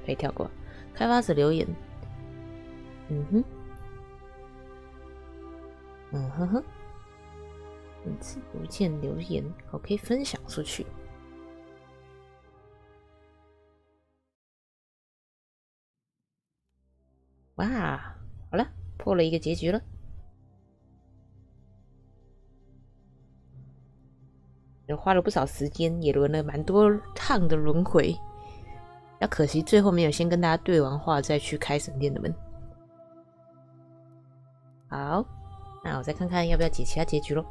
可以跳过。开发者留言。本次邮件留言，好，可以分享出去。哇，好了，破了一个结局了。也花了不少时间，也轮了蛮多趟的轮回。比较可惜，最后没有先跟大家对完话，再去开神殿的门。好，那我再看看要不要解其他结局咯。